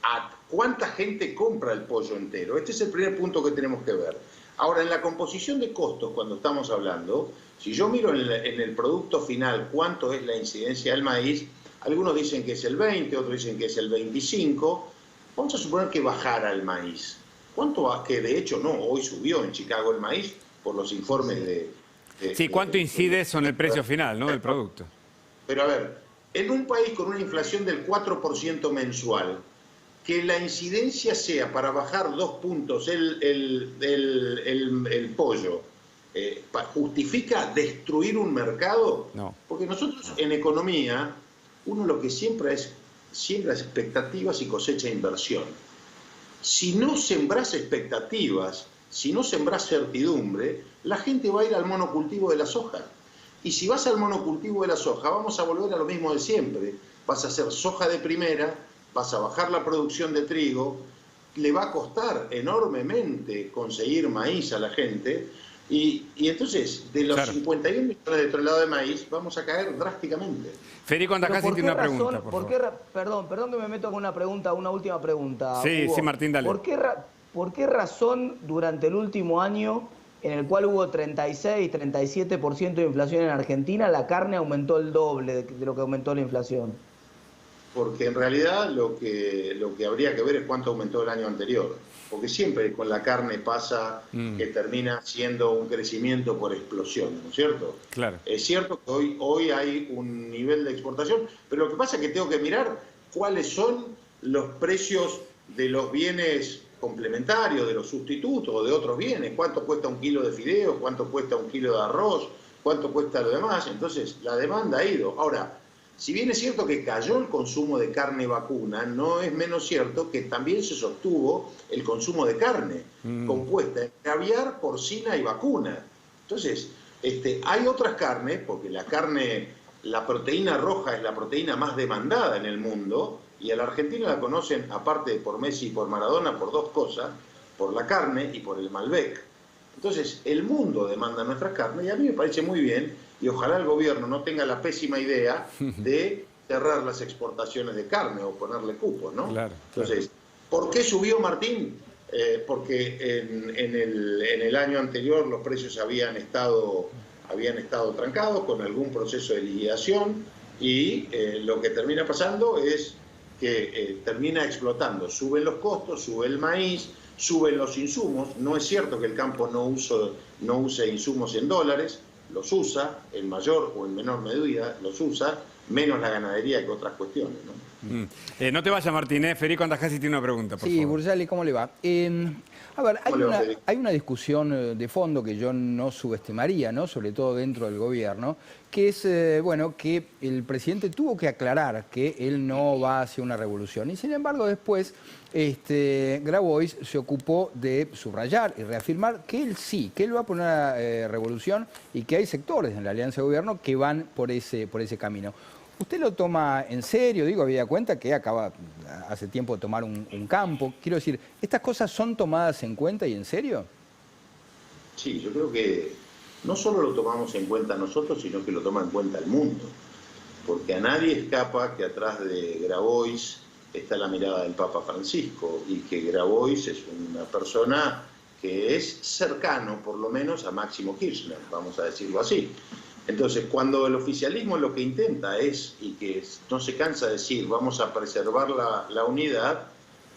¿a cuánta gente compra el pollo entero? Este es el primer punto que tenemos que ver. Ahora, en la composición de costos, cuando estamos hablando, si yo miro en el producto final cuánto es la incidencia del maíz, algunos dicen que es el 20, otros dicen que es el 25. Vamos a suponer que bajara el maíz. ¿Cuánto va? Que de hecho no, hoy subió en Chicago el maíz por los informes de sí, ¿cuánto incide eso en el precio final, no, del producto? Pero a ver, en un país con una inflación del 4% mensual, que la incidencia sea para bajar 2 puntos el pollo, ¿justifica destruir un mercado? No. Porque nosotros en economía, uno lo que siembra expectativas y cosecha inversión. Si no sembrás expectativas, si no sembrás certidumbre, la gente va a ir al monocultivo de la soja. Y si vas al monocultivo de la soja, vamos a volver a lo mismo de siempre. Vas a hacer soja de primera, vas a bajar la producción de trigo, le va a costar enormemente conseguir maíz a la gente, y entonces de los 51 millones de toneladas de maíz vamos a caer drásticamente. Federico Andajasi tiene una pregunta, perdón que me meto con una última pregunta, Sí, Hugo. sí, Martín, dale. ¿Por ¿por qué razón durante el último año, en el cual hubo 36, 37% de inflación en Argentina, la carne aumentó el doble de lo que aumentó la inflación? Porque en realidad lo que habría que ver es cuánto aumentó el año anterior. Porque siempre con la carne pasa que termina siendo un crecimiento por explosión, ¿no es cierto? Claro. Es cierto que hoy hay un nivel de exportación, pero lo que pasa es que tengo que mirar cuáles son los precios de los bienes complementarios, de los sustitutos, de otros bienes. ¿Cuánto cuesta un kilo de fideos? ¿Cuánto cuesta un kilo de arroz? ¿Cuánto cuesta lo demás? Entonces, la demanda ha ido. Ahora, si bien es cierto que cayó el consumo de carne vacuna, no es menos cierto que también se sostuvo el consumo de carne compuesta en caviar, porcina y vacuna. Entonces, hay otras carnes, porque la proteína roja es la proteína más demandada en el mundo, y a la Argentina la conocen, aparte de por Messi y por Maradona, por dos cosas, por la carne y por el Malbec. Entonces, el mundo demanda nuestras carnes, y a mí me parece muy bien, y ojalá el gobierno no tenga la pésima idea de cerrar las exportaciones de carne o ponerle cupos, ¿no? Claro, Entonces, ¿por qué subió Martín? Porque en el año anterior los precios habían estado trancados con algún proceso de liquidación, y lo que termina pasando es que termina explotando. Suben los costos, sube el maíz, suben los insumos. No es cierto que el campo no use insumos en dólares, los usa, en mayor o en menor medida los usa, menos la ganadería que otras cuestiones, ¿no? No te vayas, Martín, Federico Andajasi tiene una pregunta, por Sí, favor. Burjali, ¿cómo le va? A ver, hay una discusión de fondo que yo no subestimaría, ¿no? Sobre todo dentro del gobierno, que es, bueno, que el presidente tuvo que aclarar que él no va hacia una revolución. Y sin embargo, después, Grabois se ocupó de subrayar y reafirmar que él sí, que él va por una revolución y que hay sectores en la alianza de gobierno que van por ese camino. ¿Usted lo toma en serio? Digo, había cuenta que acaba hace tiempo de tomar un campo. Quiero decir, ¿estas cosas son tomadas en cuenta y en serio? Sí, yo creo que no solo lo tomamos en cuenta nosotros, sino que lo toma en cuenta el mundo. Porque a nadie escapa que atrás de Grabois está la mirada del Papa Francisco, y que Grabois es una persona que es cercano, por lo menos, a Máximo Kirchner, vamos a decirlo así. Entonces, cuando el oficialismo lo que intenta es, y que no se cansa de decir, vamos a preservar la unidad,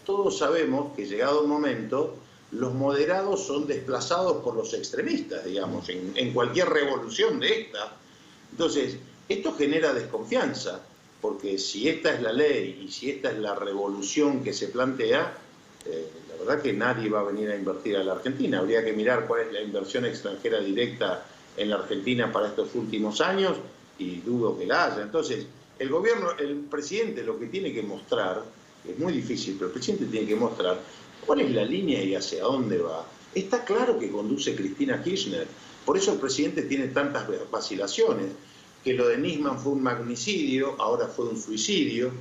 todos sabemos que llegado un momento, los moderados son desplazados por los extremistas, digamos, en cualquier revolución de esta. Entonces, esto genera desconfianza, porque si esta es la ley y si esta es la revolución que se plantea, la verdad que nadie va a venir a invertir a la Argentina. Habría que mirar cuál es la inversión extranjera directa en la Argentina para estos últimos años, y dudo que la haya. Entonces, el presidente lo que tiene que mostrar, es muy difícil, pero el presidente tiene que mostrar cuál es la línea y hacia dónde va. Está claro que conduce Cristina Kirchner, por eso el presidente tiene tantas vacilaciones, que lo de Nisman fue un magnicidio, ahora fue un suicidio,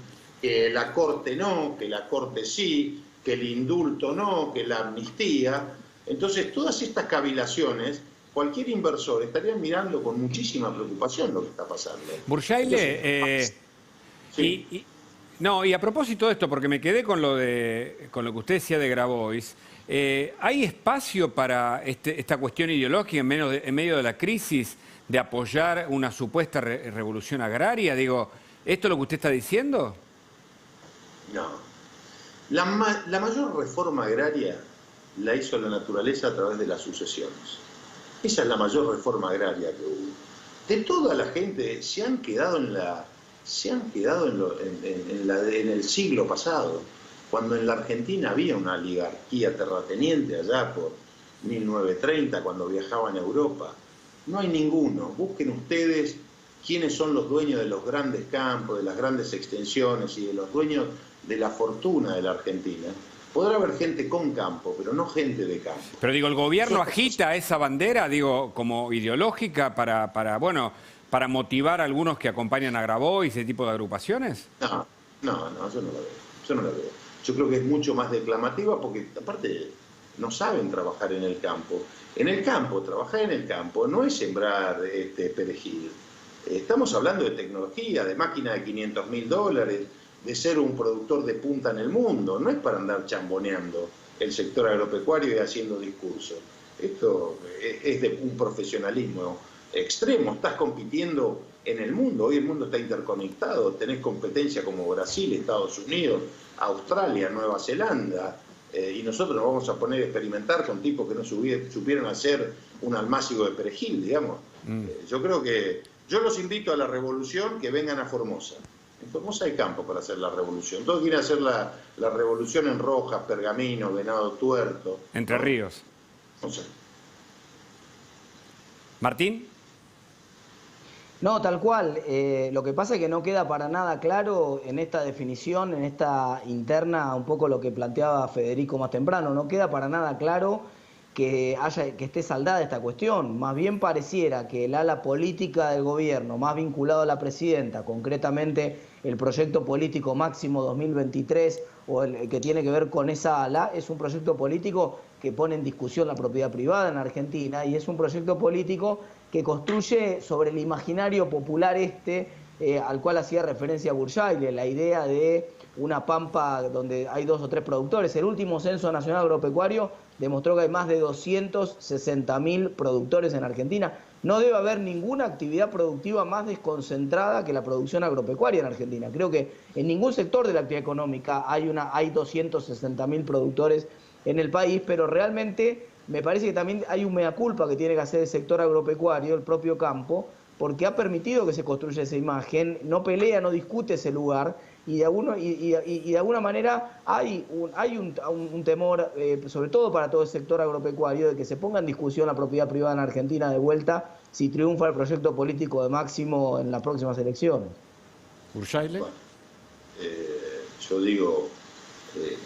que la Corte no, que la Corte sí, que el indulto no, que la amnistía. Entonces, todas estas cavilaciones, cualquier inversor estaría mirando con muchísima preocupación lo que está pasando. Burjaile, sí. y a propósito de esto, porque me quedé con lo que usted decía de Grabois, ¿hay espacio para esta cuestión ideológica en medio de la crisis de apoyar una supuesta revolución agraria? Digo, ¿esto es lo que usted está diciendo? No. La mayor reforma agraria la hizo la naturaleza a través de las sucesiones. Esa es la mayor reforma agraria que hubo. De toda la gente se han quedado en el siglo pasado, cuando en la Argentina había una oligarquía terrateniente allá por 1930, cuando viajaban a Europa. No hay ninguno. Busquen ustedes quiénes son los dueños de los grandes campos, de las grandes extensiones y de los dueños de la fortuna de la Argentina. Podrá haber gente con campo, pero no gente de campo. Pero digo, ¿el gobierno agita esa bandera, digo, como ideológica para motivar a algunos que acompañan a Grabois, ese tipo de agrupaciones? No, yo no la veo. Yo creo que es mucho más declamativa, porque aparte no saben trabajar en el campo. Trabajar en el campo no es sembrar perejil. Estamos hablando de tecnología, de máquinas de $500.000, de ser un productor de punta en el mundo, no es para andar chamboneando el sector agropecuario y haciendo discursos. Esto es de un profesionalismo extremo, estás compitiendo en el mundo, hoy el mundo está interconectado, tenés competencia como Brasil, Estados Unidos, Australia, Nueva Zelanda, y nosotros nos vamos a poner a experimentar con tipos que no supieron hacer un almácigo de perejil, digamos. Yo creo que, yo los invito a la revolución, que vengan a Formosa. En Formosa hay campo para hacer la revolución. Todos quieren hacer la revolución en Rojas, Pergamino, Venado Tuerto. Entre Ríos. No sé. ¿Martín? No, tal cual. Lo que pasa es que no queda para nada claro en esta definición, en esta interna, un poco lo que planteaba Federico más temprano. No queda para nada claro que esté saldada esta cuestión. Más bien pareciera que el ala política del gobierno, más vinculado a la presidenta, concretamente el proyecto político Máximo 2023, o el que tiene que ver con esa ala, es un proyecto político que pone en discusión la propiedad privada en Argentina, y es un proyecto político que construye sobre el imaginario popular al cual hacía referencia Burjaile, la idea de una pampa donde hay 2 o 3 productores. El último censo nacional agropecuario demostró que hay más de 260.000 productores en Argentina. No debe haber ninguna actividad productiva más desconcentrada que la producción agropecuaria en Argentina. Creo que en ningún sector de la actividad económica hay 260.000 productores en el país, pero realmente me parece que también hay un mea culpa que tiene que hacer el sector agropecuario, el propio campo, porque ha permitido que se construya esa imagen, no pelea, no discute ese lugar, y de alguna manera hay un temor, sobre todo para todo el sector agropecuario, de que se ponga en discusión la propiedad privada en Argentina de vuelta si triunfa el proyecto político de Máximo en las próximas elecciones. ¿Burjaile? Bueno, yo digo,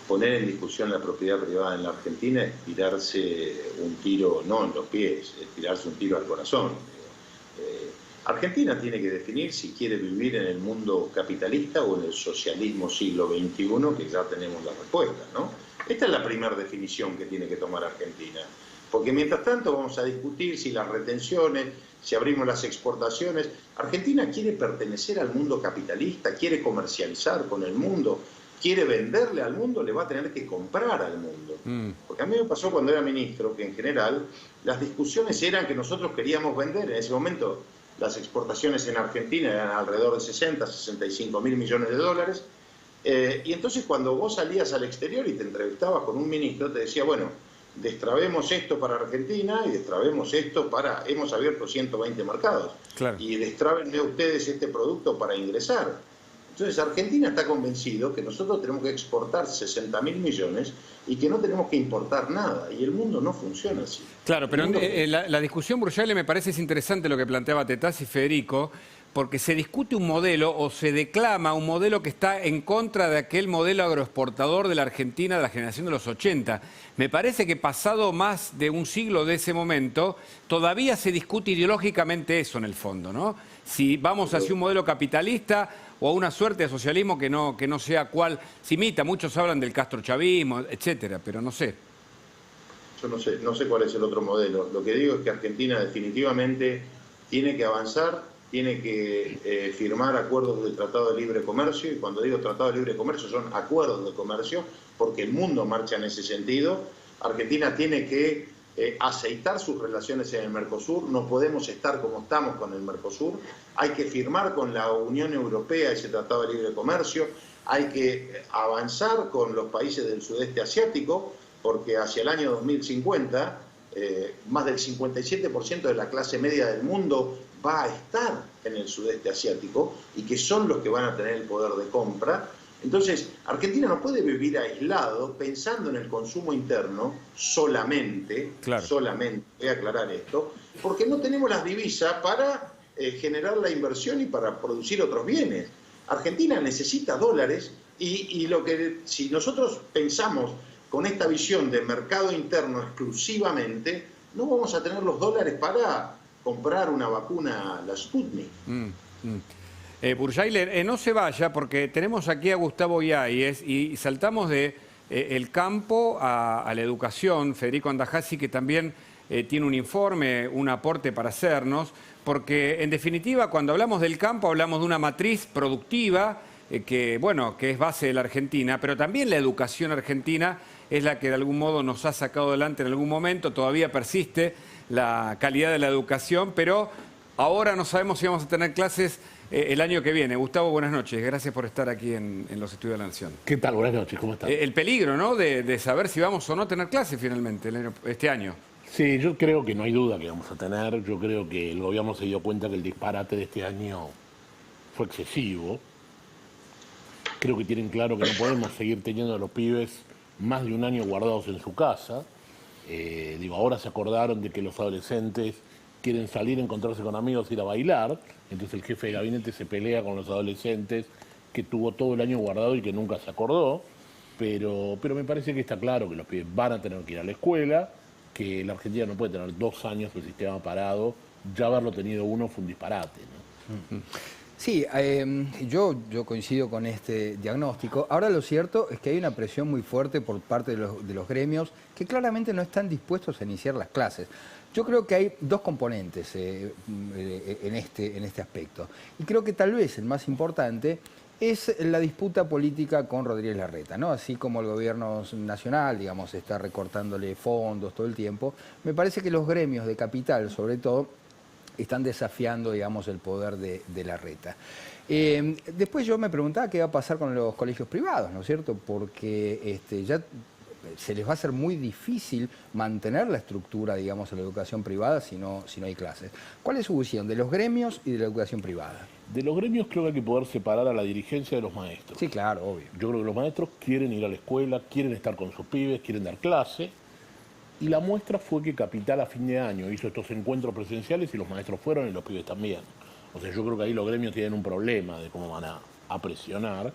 poner en discusión la propiedad privada en la Argentina es tirarse un tiro, no en los pies, es tirarse un tiro al corazón. Argentina tiene que definir si quiere vivir en el mundo capitalista o en el socialismo siglo XXI, que ya tenemos la respuesta, ¿no? Esta es la primera definición que tiene que tomar Argentina. Porque mientras tanto vamos a discutir si las retenciones, si abrimos las exportaciones. Argentina quiere pertenecer al mundo capitalista, quiere comercializar con el mundo, quiere venderle al mundo, le va a tener que comprar al mundo. Porque a mí me pasó cuando era ministro que en general las discusiones eran que nosotros queríamos vender. En ese momento las exportaciones en Argentina eran alrededor de 60, 65 mil millones de dólares. Y entonces cuando vos salías al exterior y te entrevistabas con un ministro, te decía, bueno, destrabemos esto para Argentina y destrabemos esto para... Hemos abierto 120 mercados. Claro. Y destrábenle ustedes este producto para ingresar. Entonces Argentina está convencido que nosotros tenemos que exportar 60 mil millones y que no tenemos que importar nada. Y el mundo no funciona así. Claro, pero la discusión, Burjaile, me parece interesante lo que planteaba Tetaz y Federico, porque se discute un modelo o se declama un modelo que está en contra de aquel modelo agroexportador de la Argentina de la generación de los 80. Me parece que pasado más de un siglo de ese momento, todavía se discute ideológicamente eso en el fondo, ¿no? Si vamos hacia un modelo capitalista o a una suerte de socialismo que no sea cual se imita. Muchos hablan del castrochavismo, etcétera, pero no sé. Yo no sé cuál es el otro modelo. Lo que digo es que Argentina definitivamente tiene que avanzar, tiene que firmar acuerdos del Tratado de Libre Comercio, y cuando digo Tratado de Libre Comercio son acuerdos de comercio, porque el mundo marcha en ese sentido. Argentina tiene que aceitar sus relaciones en el Mercosur, no podemos estar como estamos con el Mercosur, hay que firmar con la Unión Europea ese Tratado de Libre Comercio, hay que avanzar con los países del sudeste asiático, porque hacia el año 2050 más del 57% de la clase media del mundo va a estar en el sudeste asiático y que son los que van a tener el poder de compra. Entonces, Argentina no puede vivir aislado pensando en el consumo interno solamente, voy a aclarar esto, porque no tenemos las divisas para generar la inversión y para producir otros bienes. Argentina necesita dólares y si nosotros pensamos con esta visión de mercado interno exclusivamente, no vamos a tener los dólares para comprar una vacuna, la Sputnik. Burjaile, no se vaya porque tenemos aquí a Gustavo Yáñez y saltamos de el campo a la educación. Federico Andajasi, que también tiene un informe, un aporte para hacernos, porque en definitiva cuando hablamos del campo hablamos de una matriz productiva que es base de la Argentina, pero también la educación argentina es la que de algún modo nos ha sacado adelante en algún momento. Todavía persiste la calidad de la educación, pero ahora no sabemos si vamos a tener clases el año que viene. Gustavo, buenas noches. Gracias por estar aquí en los estudios de la Nación. ¿Qué tal? Buenas noches. ¿Cómo estás? El peligro, ¿no?, de saber si vamos o no a tener clases finalmente este año. Sí, yo creo que no hay duda que vamos a tener. Yo creo que el gobierno se dio cuenta que el disparate de este año fue excesivo. Creo que tienen claro que no podemos seguir teniendo a los pibes más de un año guardados en su casa. Ahora se acordaron de que los adolescentes quieren salir, encontrarse con amigos, ir a bailar. Entonces el jefe de gabinete se pelea con los adolescentes que tuvo todo el año guardado y que nunca se acordó. Pero me parece que está claro que los pibes van a tener que ir a la escuela, que la Argentina no puede tener 2 años el sistema parado. Ya haberlo tenido uno fue un disparate, ¿no? Sí, yo coincido con este diagnóstico. Ahora lo cierto es que hay una presión muy fuerte por parte de los gremios que claramente no están dispuestos a iniciar las clases. Yo creo que hay 2 componentes en este aspecto. Y creo que tal vez el más importante es la disputa política con Rodríguez Larreta, ¿no? Así como el gobierno nacional, digamos, está recortándole fondos todo el tiempo, me parece que los gremios de capital, sobre todo, están desafiando, digamos, el poder de Larreta. Después yo me preguntaba qué va a pasar con los colegios privados, ¿no es cierto? Porque ya se les va a hacer muy difícil mantener la estructura, digamos, de la educación privada si no hay clases. ¿Cuál es su visión de los gremios y de la educación privada? De los gremios creo que hay que poder separar a la dirigencia de los maestros. Sí, claro, obvio. Yo creo que los maestros quieren ir a la escuela, quieren estar con sus pibes, quieren dar clase. Y la muestra fue que Capital a fin de año hizo estos encuentros presenciales y los maestros fueron y los pibes también. O sea, yo creo que ahí los gremios tienen un problema de cómo van a presionar.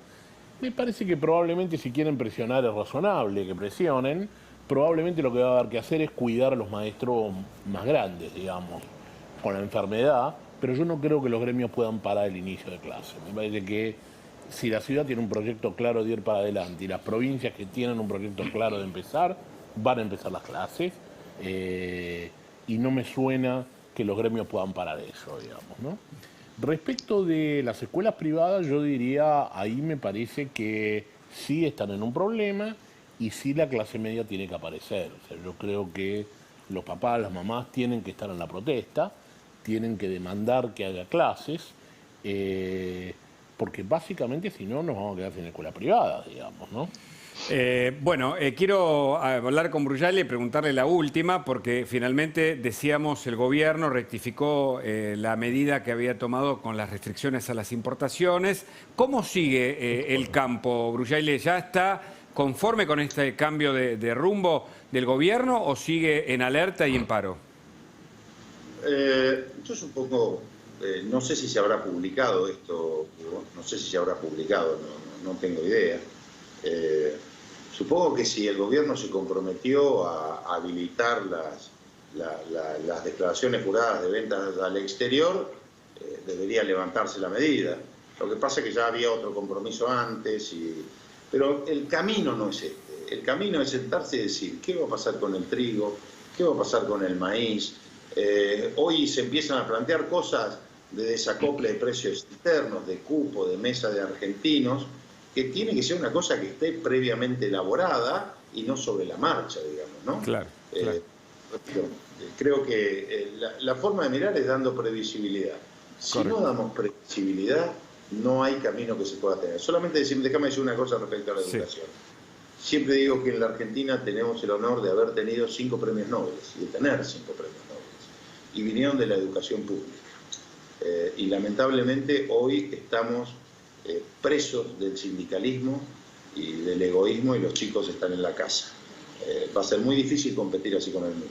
Me parece que probablemente si quieren presionar es razonable que presionen. Probablemente lo que va a haber que hacer es cuidar a los maestros más grandes, digamos, con la enfermedad. Pero yo no creo que los gremios puedan parar el inicio de clase. Me parece que si la ciudad tiene un proyecto claro de ir para adelante y las provincias que tienen un proyecto claro de empezar, van a empezar las clases. Y no me suena que los gremios puedan parar eso, digamos, ¿no? Respecto de las escuelas privadas, yo diría, ahí me parece que sí están en un problema y sí la clase media tiene que aparecer. O sea, yo creo que los papás, las mamás tienen que estar en la protesta, tienen que demandar que haga clases, porque básicamente si no nos vamos a quedar sin escuelas privadas, digamos, ¿no? Quiero hablar con Brujali y preguntarle la última, porque finalmente decíamos el gobierno rectificó la medida que había tomado con las restricciones a las importaciones. ¿Cómo sigue el campo, Brujali? ¿Ya está conforme con este cambio de rumbo del gobierno o sigue en alerta y en paro? Yo supongo, no sé si se habrá publicado esto, no sé si se habrá publicado, no tengo idea. Supongo que si el gobierno se comprometió a habilitar las declaraciones juradas de ventas al exterior, debería levantarse la medida. Lo que pasa es que ya había otro compromiso antes, pero el camino no es este. El camino es sentarse y decir, ¿qué va a pasar con el trigo? ¿Qué va a pasar con el maíz? Hoy se empiezan a plantear cosas de desacople de precios internos, de cupo, de mesa de argentinos, que tiene que ser una cosa que esté previamente elaborada y no sobre la marcha, digamos, ¿no? Claro. Creo que la forma de mirar es dando previsibilidad. Si no damos previsibilidad, no hay camino que se pueda tener. Solamente déjame decir una cosa respecto a la educación. Siempre digo que en la Argentina tenemos el honor de haber tenido 5 premios Nobel y de tener 5 premios Nobel. Y vinieron de la educación pública. Y lamentablemente hoy estamos presos del sindicalismo y del egoísmo y los chicos están en la casa. Va a ser muy difícil competir así con el mundo.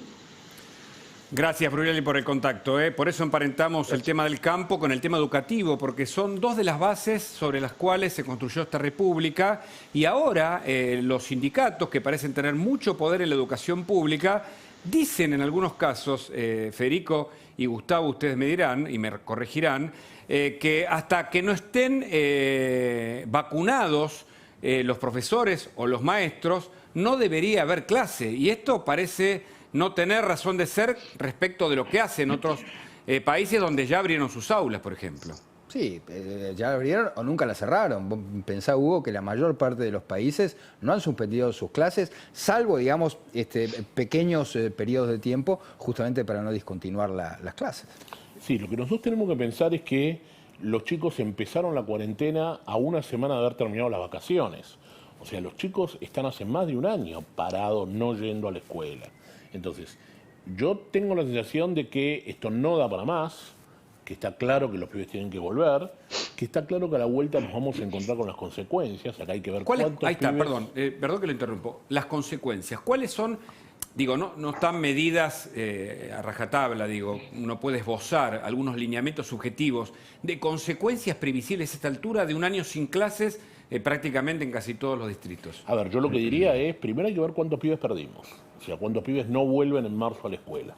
Gracias, Brujali, por el contacto. Por eso emparentamos el tema del campo con el tema educativo, porque son 2 de las bases sobre las cuales se construyó esta república y ahora los sindicatos, que parecen tener mucho poder en la educación pública, dicen en algunos casos, Federico y Gustavo, ustedes me dirán y me corregirán, que hasta que no estén vacunados los profesores o los maestros, no debería haber clase. Y esto parece no tener razón de ser respecto de lo que hacen otros países donde ya abrieron sus aulas, por ejemplo. Sí, ya la abrieron o nunca la cerraron. Vos pensá, Hugo, que la mayor parte de los países no han suspendido sus clases, salvo, digamos, pequeños periodos de tiempo, justamente para no discontinuar las clases. Sí, lo que nosotros tenemos que pensar es que los chicos empezaron la cuarentena a una semana de haber terminado las vacaciones. O sea, los chicos están hace más de un año parados, no yendo a la escuela. Entonces, yo tengo la sensación de que esto no da para más, que está claro que los pibes tienen que volver, que está claro que a la vuelta nos vamos a encontrar con las consecuencias. Acá hay que ver cuántos ahí está, pibes... perdón que lo interrumpo. Las consecuencias, ¿cuáles son? Digo, no están medidas a rajatabla, digo, uno puede esbozar algunos lineamientos subjetivos de consecuencias previsibles a esta altura de un año sin clases prácticamente en casi todos los distritos. A ver, yo lo que diría es, primero hay que ver cuántos pibes perdimos, o sea, cuántos pibes no vuelven en marzo a la escuela.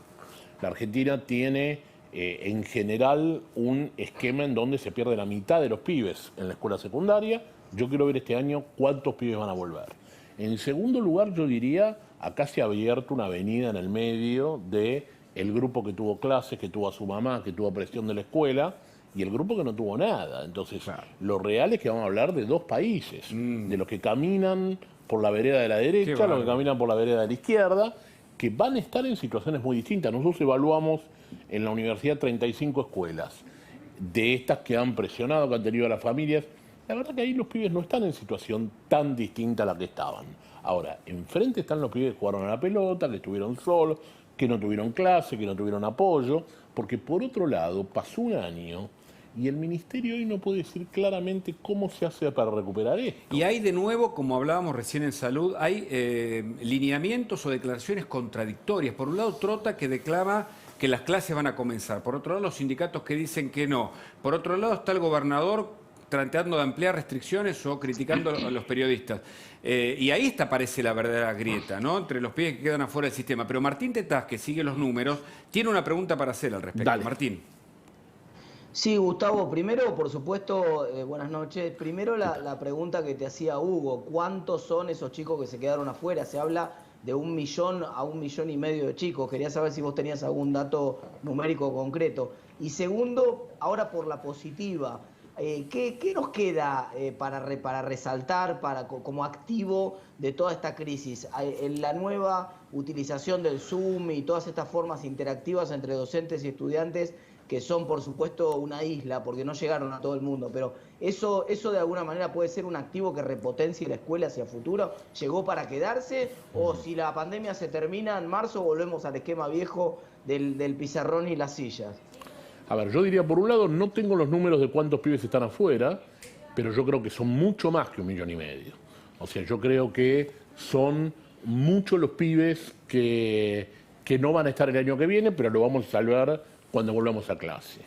La Argentina tiene, en general, un esquema en donde se pierde la mitad de los pibes en la escuela secundaria. Yo quiero ver este año cuántos pibes van a volver. En segundo lugar, yo diría, acá se ha abierto una avenida en el medio de el grupo que tuvo clases, que tuvo a su mamá, que tuvo presión de la escuela, y el grupo que no tuvo nada. Entonces, claro, lo real es que vamos a hablar de dos países, de los que caminan por la vereda de la derecha, los que caminan por la vereda de la izquierda, que van a estar en situaciones muy distintas. Nosotros evaluamos en la universidad 35 escuelas. De estas que han presionado, que han tenido a las familias, la verdad que ahí los pibes no están en situación tan distinta a la que estaban. Ahora, enfrente están los pibes que jugaron a la pelota, que estuvieron solos, que no tuvieron clase, que no tuvieron apoyo, porque por otro lado pasó un año y el Ministerio hoy no puede decir claramente cómo se hace para recuperar esto. Y hay de nuevo, como hablábamos recién en salud, hay lineamientos o declaraciones contradictorias. Por un lado, Trota, que declama que las clases van a comenzar. Por otro lado, los sindicatos que dicen que no. Por otro lado, está el gobernador tratando de ampliar restricciones o criticando a los periodistas. Y ahí parece la verdadera grieta, ¿no? Entre los pibes que quedan afuera del sistema. Pero Martín Tetaz, que sigue los números, tiene una pregunta para hacer al respecto. Dale. Martín. Sí, Gustavo, primero, por supuesto, buenas noches. Primero la pregunta que te hacía Hugo, ¿cuántos son esos chicos que se quedaron afuera? Se habla de 1 millón a 1,5 millones de chicos. Quería saber si vos tenías algún dato numérico concreto. Y segundo, ahora por la positiva, ¿qué nos queda para resaltar como activo de toda esta crisis? En la nueva utilización del Zoom y todas estas formas interactivas entre docentes y estudiantes, que son, por supuesto, una isla, porque no llegaron a todo el mundo, pero eso de alguna manera puede ser un activo que repotencie la escuela hacia futuro. ¿Llegó para quedarse? ¿O si la pandemia se termina en marzo, volvemos al esquema viejo del pizarrón y las sillas? A ver, yo diría, por un lado, no tengo los números de cuántos pibes están afuera, pero yo creo que son mucho más que 1,5 millones. O sea, yo creo que son muchos los pibes que no van a estar el año que viene, pero lo vamos a salvar cuando volvamos a clase.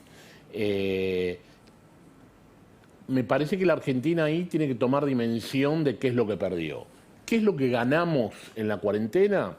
Me parece que la Argentina ahí tiene que tomar dimensión de qué es lo que perdió. ¿Qué es lo que ganamos en la cuarentena?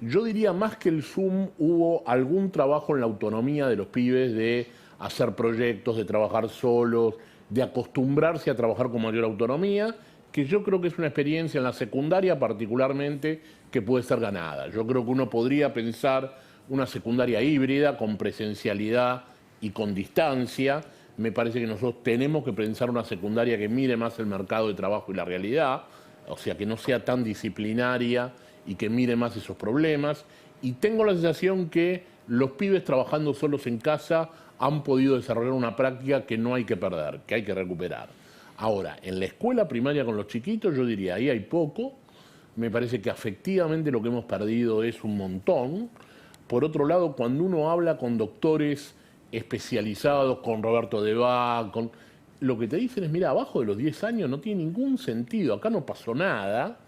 Yo diría, más que el Zoom, hubo algún trabajo en la autonomía de los pibes de hacer proyectos, de trabajar solos, de acostumbrarse a trabajar con mayor autonomía, que yo creo que es una experiencia en la secundaria particularmente que puede ser ganada. Yo creo que uno podría pensar una secundaria híbrida con presencialidad y con distancia. Me parece que nosotros tenemos que pensar una secundaria que mire más el mercado de trabajo y la realidad, o sea, que no sea tan disciplinaria y que mire más esos problemas. Y tengo la sensación que los pibes trabajando solos en casa han podido desarrollar una práctica que no hay que perder, que hay que recuperar. Ahora, en la escuela primaria con los chiquitos, yo diría, ahí hay poco. Me parece que afectivamente lo que hemos perdido es un montón. Por otro lado, cuando uno habla con doctores especializados, con Roberto Debac, lo que te dicen es, mira, abajo de los 10 años no tiene ningún sentido, acá no pasó nada.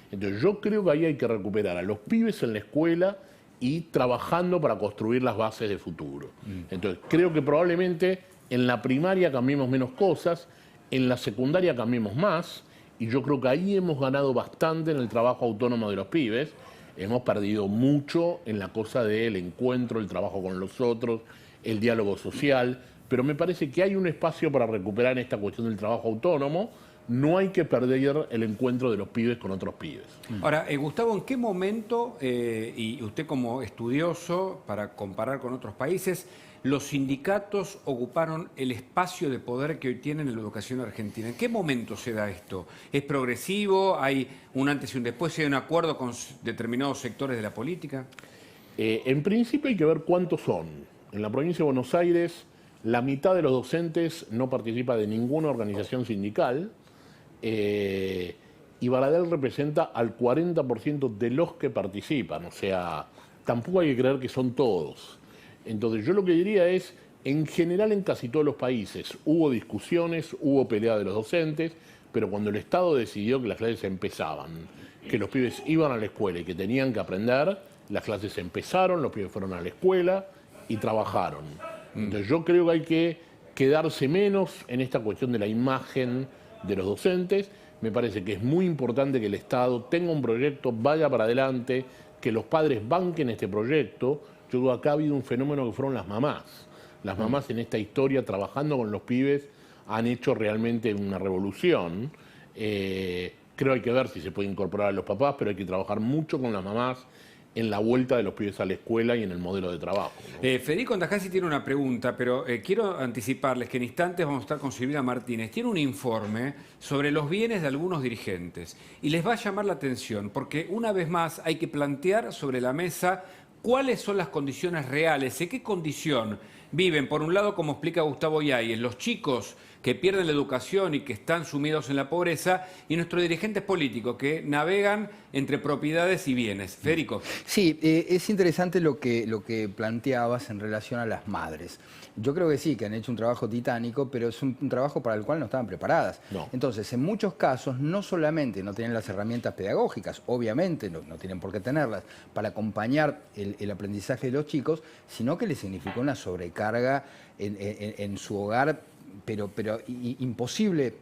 Entonces yo creo que ahí hay que recuperar a los pibes en la escuela y trabajando para construir las bases de futuro. Entonces creo que probablemente en la primaria cambiemos menos cosas, en la secundaria cambiemos más, y yo creo que ahí hemos ganado bastante en el trabajo autónomo de los pibes. Hemos perdido mucho en la cosa del encuentro, el trabajo con los otros, el diálogo social, pero me parece que hay un espacio para recuperar en esta cuestión del trabajo autónomo, no hay que perder el encuentro de los pibes con otros pibes. Ahora, Gustavo, ¿en qué momento, y usted como estudioso, para comparar con otros países, los sindicatos ocuparon el espacio de poder que hoy tienen en la educación argentina? ¿En qué momento se da esto? ¿Es progresivo? ¿Hay un antes y un después? ¿Hay un acuerdo con determinados sectores de la política? En principio hay que ver cuántos son. En la provincia de Buenos Aires, la mitad de los docentes no participa de ninguna organización sindical, y Baradel representa al 40% de los que participan, o sea, tampoco hay que creer que son todos. Entonces yo lo que diría es, en general en casi todos los países hubo discusiones, hubo pelea de los docentes, pero cuando el Estado decidió que las clases empezaban, que los pibes iban a la escuela y que tenían que aprender, las clases empezaron, los pibes fueron a la escuela y trabajaron. Entonces yo creo que hay que quedarse menos en esta cuestión de la imagen de los docentes. Me parece que es muy importante que el Estado tenga un proyecto, vaya para adelante, que los padres banquen este proyecto. Yo creo que acá ha habido un fenómeno que fueron las mamás. Las mamás en esta historia, trabajando con los pibes, han hecho realmente una revolución. Creo hay que ver si se puede incorporar a los papás, pero hay que trabajar mucho con las mamás en la vuelta de los pibes a la escuela y en el modelo de trabajo, ¿no? Federico Andajasi tiene una pregunta, pero quiero anticiparles que en instantes vamos a estar con Silvina Martínez. Tiene un informe sobre los bienes de algunos dirigentes y les va a llamar la atención porque una vez más hay que plantear sobre la mesa cuáles son las condiciones reales, en qué condición viven, por un lado, como explica Gustavo Yáñez, los chicos que pierden la educación y que están sumidos en la pobreza, y nuestros dirigentes políticos que navegan entre propiedades y bienes. Federico. Sí, es interesante lo que planteabas en relación a las madres. Yo creo que sí, que han hecho un trabajo titánico, pero es un trabajo para el cual no estaban preparadas. No. Entonces, en muchos casos, no solamente no tienen las herramientas pedagógicas, obviamente no tienen por qué tenerlas, para acompañar el aprendizaje de los chicos, sino que les significó una sobrecarga en su hogar, pero imposible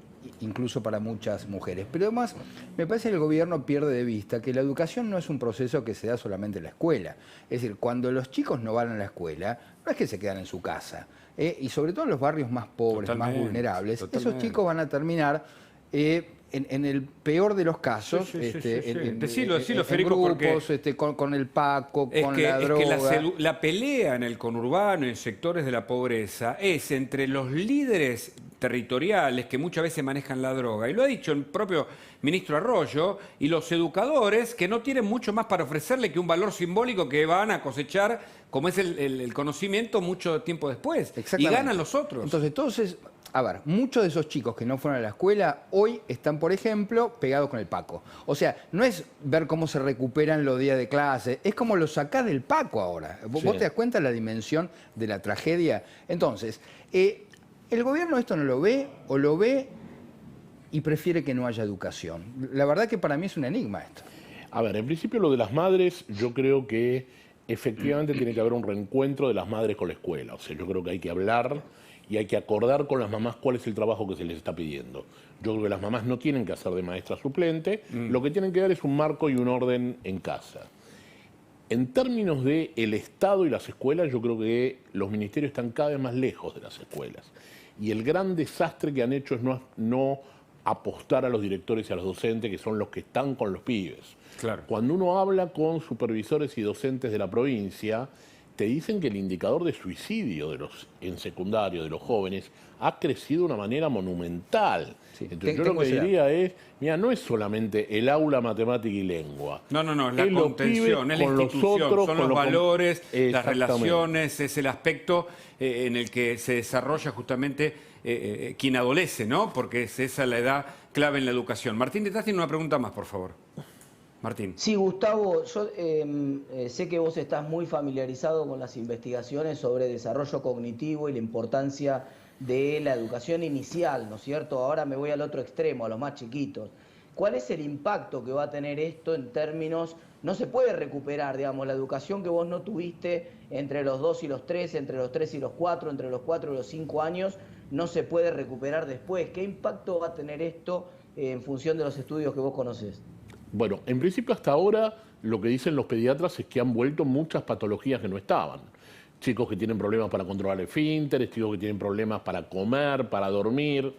incluso para muchas mujeres. Pero además, me parece que el gobierno pierde de vista que la educación no es un proceso que se da solamente en la escuela. Es decir, cuando los chicos no van a la escuela, no es que se quedan en su casa. Y sobre todo en los barrios más pobres, Totalmente, más vulnerables, totalmente. esos chicos van a terminar en el peor de los casos, Decilo, en Federico, grupos, porque con el Paco, es con que, la droga. es que la pelea en el conurbano, en sectores de la pobreza, es entre los líderes territoriales que muchas veces manejan la droga, y lo ha dicho el propio ministro Arroyo, y los educadores que no tienen mucho más para ofrecerle que un valor simbólico que van a cosechar, como es el conocimiento, mucho tiempo después. Y ganan los otros. Entonces, a ver, muchos de esos chicos que no fueron a la escuela hoy están, por ejemplo, pegados con el Paco. O sea, no es ver cómo se recuperan los días de clase, es como lo sacás del Paco ahora. ¿Vos te das cuenta de la dimensión de la tragedia? Entonces, el gobierno esto no lo ve o lo ve y prefiere que no haya educación. La verdad que para mí es un enigma esto. A ver, en principio lo de las madres, yo creo que efectivamente tiene que haber un reencuentro de las madres con la escuela. O sea, yo creo que hay que hablar y hay que acordar con las mamás cuál es el trabajo que se les está pidiendo. Yo creo que las mamás no tienen que hacer de maestra suplente, lo que tienen que dar es un marco y un orden en casa. En términos del Estado y las escuelas, yo creo que los ministerios están cada vez más lejos de las escuelas. Y el gran desastre que han hecho es no apostar a los directores y a los docentes, que son los que están con los pibes. Claro. Cuando uno habla con supervisores y docentes de la provincia, te dicen que el indicador de suicidio en secundario de los jóvenes ha crecido de una manera monumental. Sí, entonces yo lo que diría es, mira, no es solamente el aula, matemática y lengua. No, es la contención, es la institución, son los valores, las relaciones, es el aspecto en el que se desarrolla justamente quien adolece, ¿no? Porque es esa la edad clave en la educación. Martín, detrás tiene una pregunta más, por favor. Martín. Sí, Gustavo, yo sé que vos estás muy familiarizado con las investigaciones sobre desarrollo cognitivo y la importancia de la educación inicial, ¿no es cierto? Ahora me voy al otro extremo, a los más chiquitos. ¿Cuál es el impacto que va a tener esto en términos, no se puede recuperar, digamos, la educación que vos no tuviste entre los 2 y los 3, entre los 3 y los 4, entre los 4 y los 5 años, no se puede recuperar después? ¿Qué impacto va a tener esto en función de los estudios que vos conocés? Bueno, en principio hasta ahora lo que dicen los pediatras es que han vuelto muchas patologías que no estaban. Chicos que tienen problemas para controlar el esfínter, chicos que tienen problemas para comer, para dormir.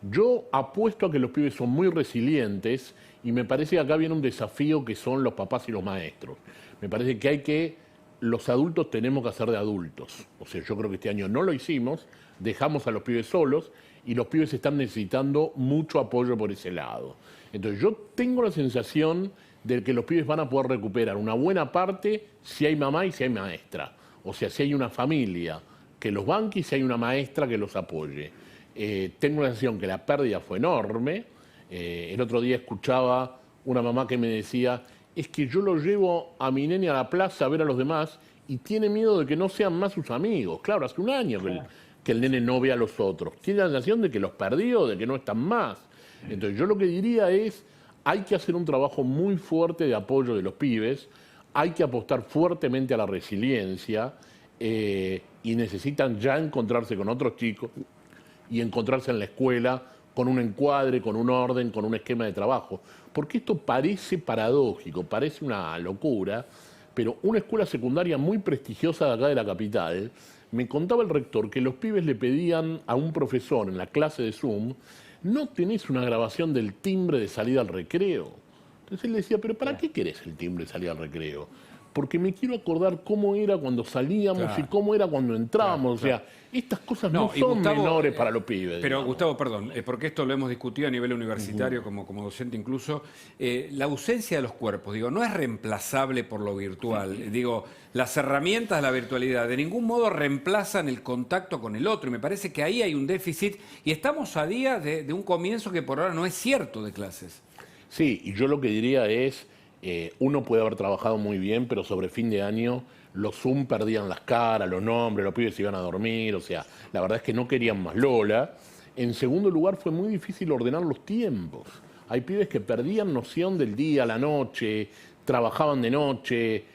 Yo apuesto a que los pibes son muy resilientes y me parece que acá viene un desafío que son los papás y los maestros. Me parece que los adultos tenemos que hacer de adultos. O sea, yo creo que este año no lo hicimos, dejamos a los pibes solos y los pibes están necesitando mucho apoyo por ese lado. Entonces yo tengo la sensación de que los pibes van a poder recuperar una buena parte si hay mamá y si hay maestra. O sea, si hay una familia que los banque y si hay una maestra que los apoye. Tengo la sensación que la pérdida fue enorme. El otro día escuchaba una mamá que me decía, es que yo lo llevo a mi nene a la plaza a ver a los demás y tiene miedo de que no sean más sus amigos. Claro, hace un año que el nene no ve a los otros. Tiene la sensación de que los perdió, de que no están más. Entonces yo lo que diría es, hay que hacer un trabajo muy fuerte de apoyo de los pibes, hay que apostar fuertemente a la resiliencia y necesitan ya encontrarse con otros chicos y encontrarse en la escuela con un encuadre, con un orden, con un esquema de trabajo. Porque esto parece paradójico, parece una locura, pero una escuela secundaria muy prestigiosa de acá de la capital, me contaba el rector que los pibes le pedían a un profesor en la clase de Zoom, ¿no tenés una grabación del timbre de salida al recreo? Entonces él le decía, ¿pero para qué querés el timbre de salida al recreo? Porque me quiero acordar cómo era cuando salíamos y cómo era cuando entrábamos. O sea, estas cosas no son Gustavo, menores para los pibes. Pero digamos. Gustavo, perdón, porque esto lo hemos discutido a nivel universitario como docente incluso. La ausencia de los cuerpos, digo, no es reemplazable por lo virtual. Digo, las herramientas de la virtualidad de ningún modo reemplazan el contacto con el otro. Y me parece que ahí hay un déficit. Y estamos a día de un comienzo que por ahora no es cierto de clases. Sí, y yo lo que diría es... uno puede haber trabajado muy bien, pero sobre fin de año los Zoom perdían las caras, los nombres, los pibes se iban a dormir, o sea, la verdad es que no querían más Lola. En segundo lugar, fue muy difícil ordenar los tiempos. Hay pibes que perdían noción del día, la noche, trabajaban de noche,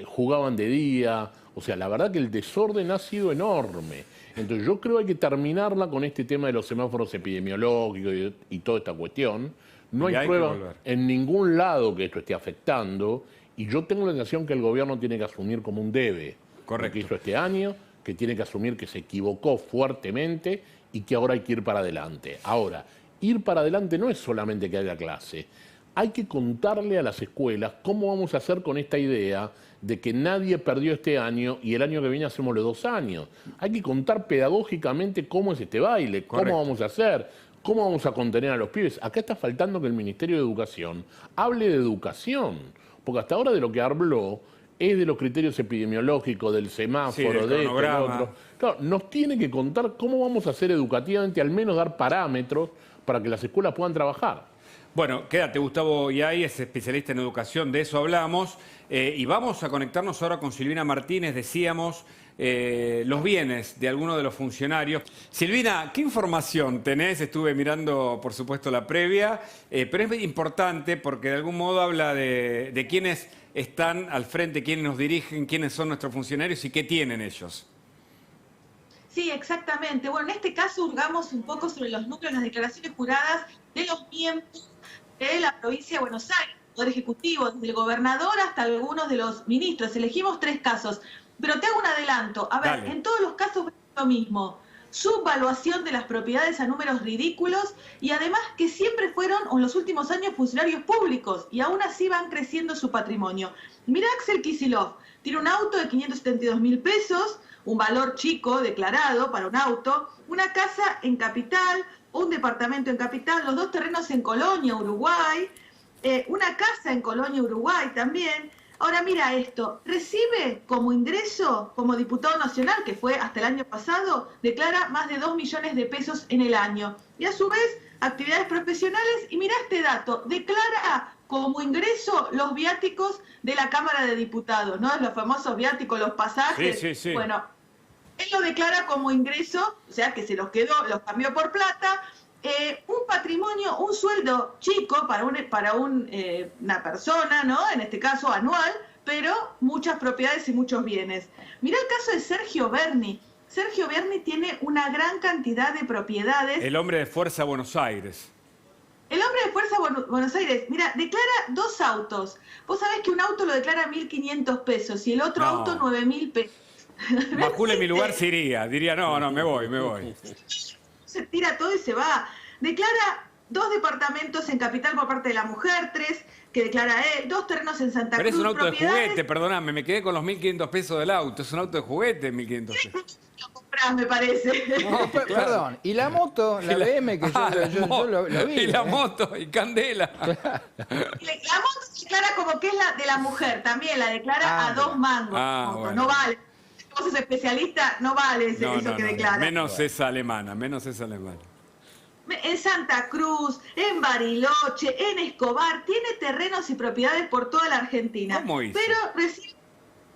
jugaban de día, o sea, la verdad que el desorden ha sido enorme. Entonces yo creo que hay que terminarla con este tema de los semáforos epidemiológicos y toda esta cuestión. No hay prueba en ningún lado que esto esté afectando y yo tengo la sensación que el gobierno tiene que asumir como un debe lo que hizo este año, que tiene que asumir que se equivocó fuertemente y que ahora hay que ir para adelante. Ahora, ir para adelante no es solamente que haya clase, hay que contarle a las escuelas cómo vamos a hacer con esta idea de que nadie perdió este año y el año que viene hacemos los 2 años. Hay que contar pedagógicamente cómo es este baile, cómo vamos a hacer. ¿Cómo vamos a contener a los pibes? Acá está faltando que el Ministerio de Educación hable de educación, porque hasta ahora de lo que habló es de los criterios epidemiológicos, del semáforo, de esto, de otro. Claro, nos tiene que contar cómo vamos a hacer educativamente, al menos dar parámetros para que las escuelas puedan trabajar. Bueno, quédate, Gustavo Yay es especialista en educación, de eso hablamos, y vamos a conectarnos ahora con Silvina Martínez, decíamos, los bienes de algunos de los funcionarios. Silvina, ¿qué información tenés? Estuve mirando, por supuesto, la previa, pero es importante porque de algún modo habla de quiénes están al frente, quiénes nos dirigen, quiénes son nuestros funcionarios y qué tienen ellos. Sí, exactamente. Bueno, en este caso hurgamos un poco sobre los núcleos, las declaraciones juradas de los miembros de la provincia de Buenos Aires, Poder Ejecutivo, desde el gobernador hasta algunos de los ministros. Elegimos 3 casos. Pero te hago un adelanto. A ver, en todos los casos es lo mismo. Subvaluación de las propiedades a números ridículos y además que siempre fueron, en los últimos años, funcionarios públicos y aún así van creciendo su patrimonio. Mirá Axel Kicillof, tiene un auto de 572.000 pesos, un valor chico declarado para un auto, una casa en Capital, un departamento en Capital, los 2 terrenos en Colonia, Uruguay, una casa en Colonia, Uruguay también. Ahora mira esto, recibe como ingreso, como diputado nacional, que fue hasta el año pasado, declara más de 2 millones de pesos en el año. Y a su vez, actividades profesionales, y mira este dato, declara como ingreso los viáticos de la Cámara de Diputados, ¿no? Los famosos viáticos, los pasajes. Sí. Bueno, él lo declara como ingreso, o sea que se los quedó, los cambió por plata. Un patrimonio, un sueldo chico para una persona, ¿no? En este caso anual, pero muchas propiedades y muchos bienes. Mirá el caso de Sergio Berni. Sergio Berni tiene una gran cantidad de propiedades. El hombre de Fuerza Buenos Aires. El hombre de Fuerza Buenos Aires, mira, declara 2 autos. Vos sabés que un auto lo declara 1.500 pesos y el otro auto 9.000 pesos. Macul en mi lugar se iría, diría, no, me voy. Se tira todo y se va. declara 2 departamentos en Capital por parte de la mujer, 3 que declara él, 2 terrenos en Santa Cruz. Pero es un auto de juguete, perdóname, me quedé con los 1.500 pesos del auto. Es un auto de juguete, 1.500 pesos. Lo comprás, me parece. No, perdón. ¿Y la moto, la BM que yo lo vi? Y la moto, y Candela. La moto se declara como que es la de la mujer, también la declara a 2 mangos. Bueno. No vale. Vos sos especialista, no vale eso que declara. Menos esa alemana, En Santa Cruz, en Bariloche, en Escobar, tiene terrenos y propiedades por toda la Argentina. ¿Cómo hizo? Pero recibe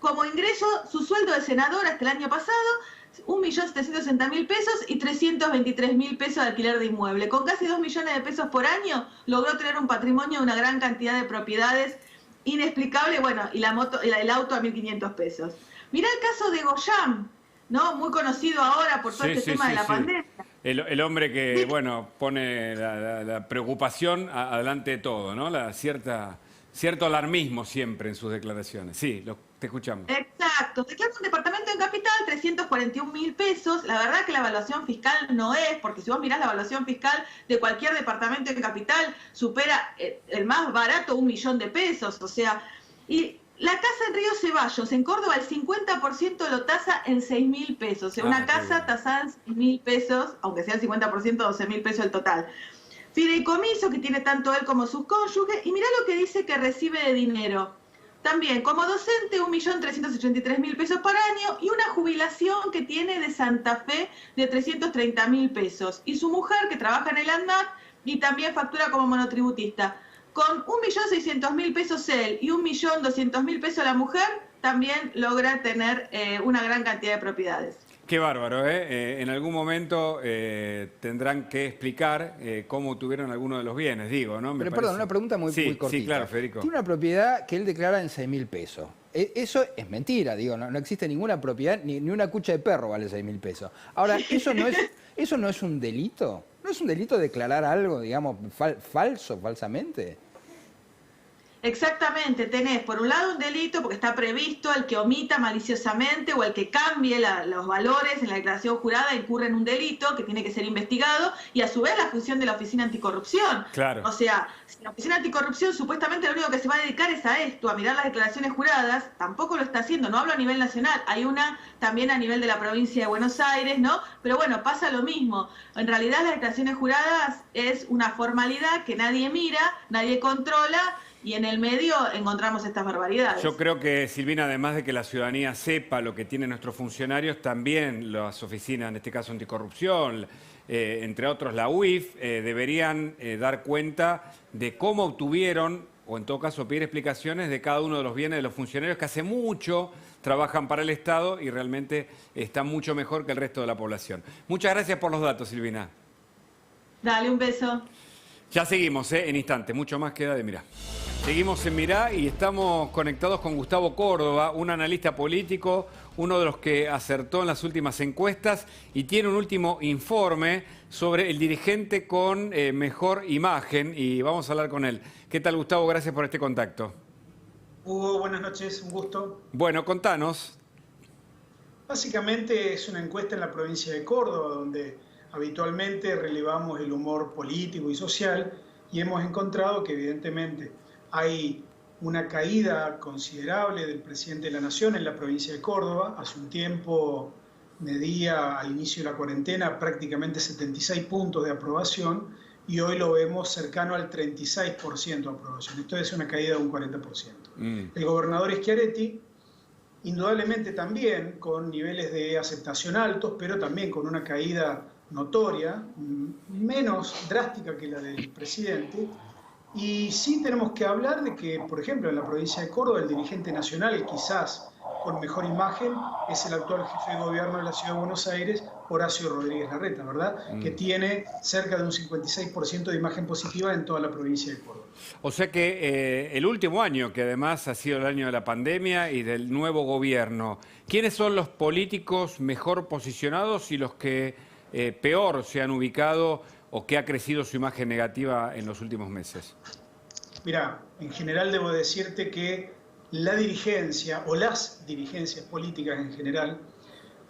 como ingreso su sueldo de senador hasta el año pasado, 1.760.000 pesos y 323.000 pesos de alquiler de inmueble. Con casi 2 millones de pesos por año, logró tener un patrimonio de una gran cantidad de propiedades inexplicable, bueno, y el auto a 1.500 pesos. Mirá el caso de Goyam, ¿no? Muy conocido ahora por todo este tema de la pandemia. El hombre que, bueno, pone la preocupación adelante de todo, ¿no? Cierto alarmismo siempre en sus declaraciones. Sí, te escuchamos. Exacto. Declara un departamento en Capital, 341.000 pesos. La verdad que la evaluación fiscal no es, porque si vos mirás la evaluación fiscal de cualquier departamento en Capital, supera el más barato 1 millón de pesos. O sea, y la casa en Río Ceballos, en Córdoba, el 50% lo tasa en 6.000 pesos. O sea, una casa tasada en 6.000 pesos, aunque sea el 50%, 12.000 pesos el total. Fideicomiso, que tiene tanto él como sus cónyuges, y mirá lo que dice que recibe de dinero. También, como docente, 1.383.000 pesos por año, y una jubilación que tiene de Santa Fe de 330.000 pesos. Y su mujer, que trabaja en el ANMAT, y también factura como monotributista. Con 1.600.000 pesos él y 1.200.000 pesos la mujer, también logra tener una gran cantidad de propiedades. Qué bárbaro, ¿eh? En algún momento tendrán que explicar cómo tuvieron algunos de los bienes, digo, ¿no? Pero perdón, una pregunta muy cortita. Sí, claro, Federico. Tiene una propiedad que él declara en 6.000 pesos. Eso es mentira, digo, no existe ninguna propiedad, ni una cucha de perro vale 6.000 pesos. Ahora, ¿eso no es un delito? ¿No es un delito declarar algo, digamos, falsamente? Exactamente, tenés por un lado un delito porque está previsto el que omita maliciosamente o el que cambie los valores en la declaración jurada incurre en un delito que tiene que ser investigado y a su vez la función de la Oficina Anticorrupción. Claro. O sea, si la Oficina Anticorrupción supuestamente lo único que se va a dedicar es a esto, a mirar las declaraciones juradas, tampoco lo está haciendo, no hablo a nivel nacional, hay una también a nivel de la provincia de Buenos Aires, ¿no? Pero bueno, pasa lo mismo. En realidad las declaraciones juradas es una formalidad que nadie mira, nadie controla, y en el medio encontramos estas barbaridades. Yo creo que, Silvina, además de que la ciudadanía sepa lo que tienen nuestros funcionarios, también las oficinas, en este caso anticorrupción, entre otros la UIF, deberían dar cuenta de cómo obtuvieron, o en todo caso pedir explicaciones de cada uno de los bienes de los funcionarios que hace mucho trabajan para el Estado y realmente están mucho mejor que el resto de la población. Muchas gracias por los datos, Silvina. Dale, un beso. Ya seguimos, en instante, mucho más queda de Mirá. Seguimos en Mirá y estamos conectados con Gustavo Córdoba, un analista político, uno de los que acertó en las últimas encuestas y tiene un último informe sobre el dirigente con mejor imagen y vamos a hablar con él. ¿Qué tal, Gustavo? Gracias por este contacto. Hugo, buenas noches, un gusto. Bueno, contanos. Básicamente es una encuesta en la provincia de Córdoba donde habitualmente relevamos el humor político y social y hemos encontrado que evidentemente hay una caída considerable del presidente de la Nación en la provincia de Córdoba. Hace un tiempo medía al inicio de la cuarentena prácticamente 76 puntos de aprobación y hoy lo vemos cercano al 36% de aprobación. Esto es una caída de un 40%. El gobernador Schiaretti, indudablemente también con niveles de aceptación altos, pero también con una caída notoria, menos drástica que la del presidente. Y sí tenemos que hablar de que, por ejemplo, en la provincia de Córdoba, el dirigente nacional, quizás con mejor imagen, es el actual jefe de gobierno de la Ciudad de Buenos Aires, Horacio Rodríguez Larreta, ¿verdad? Que tiene cerca de un 56% de imagen positiva en toda la provincia de Córdoba. O sea que el último año, que además ha sido el año de la pandemia y del nuevo gobierno, ¿quiénes son los políticos mejor posicionados y los que peor se han ubicado o que ha crecido su imagen negativa en los últimos meses? Mira, en general debo decirte que la dirigencia o las dirigencias políticas en general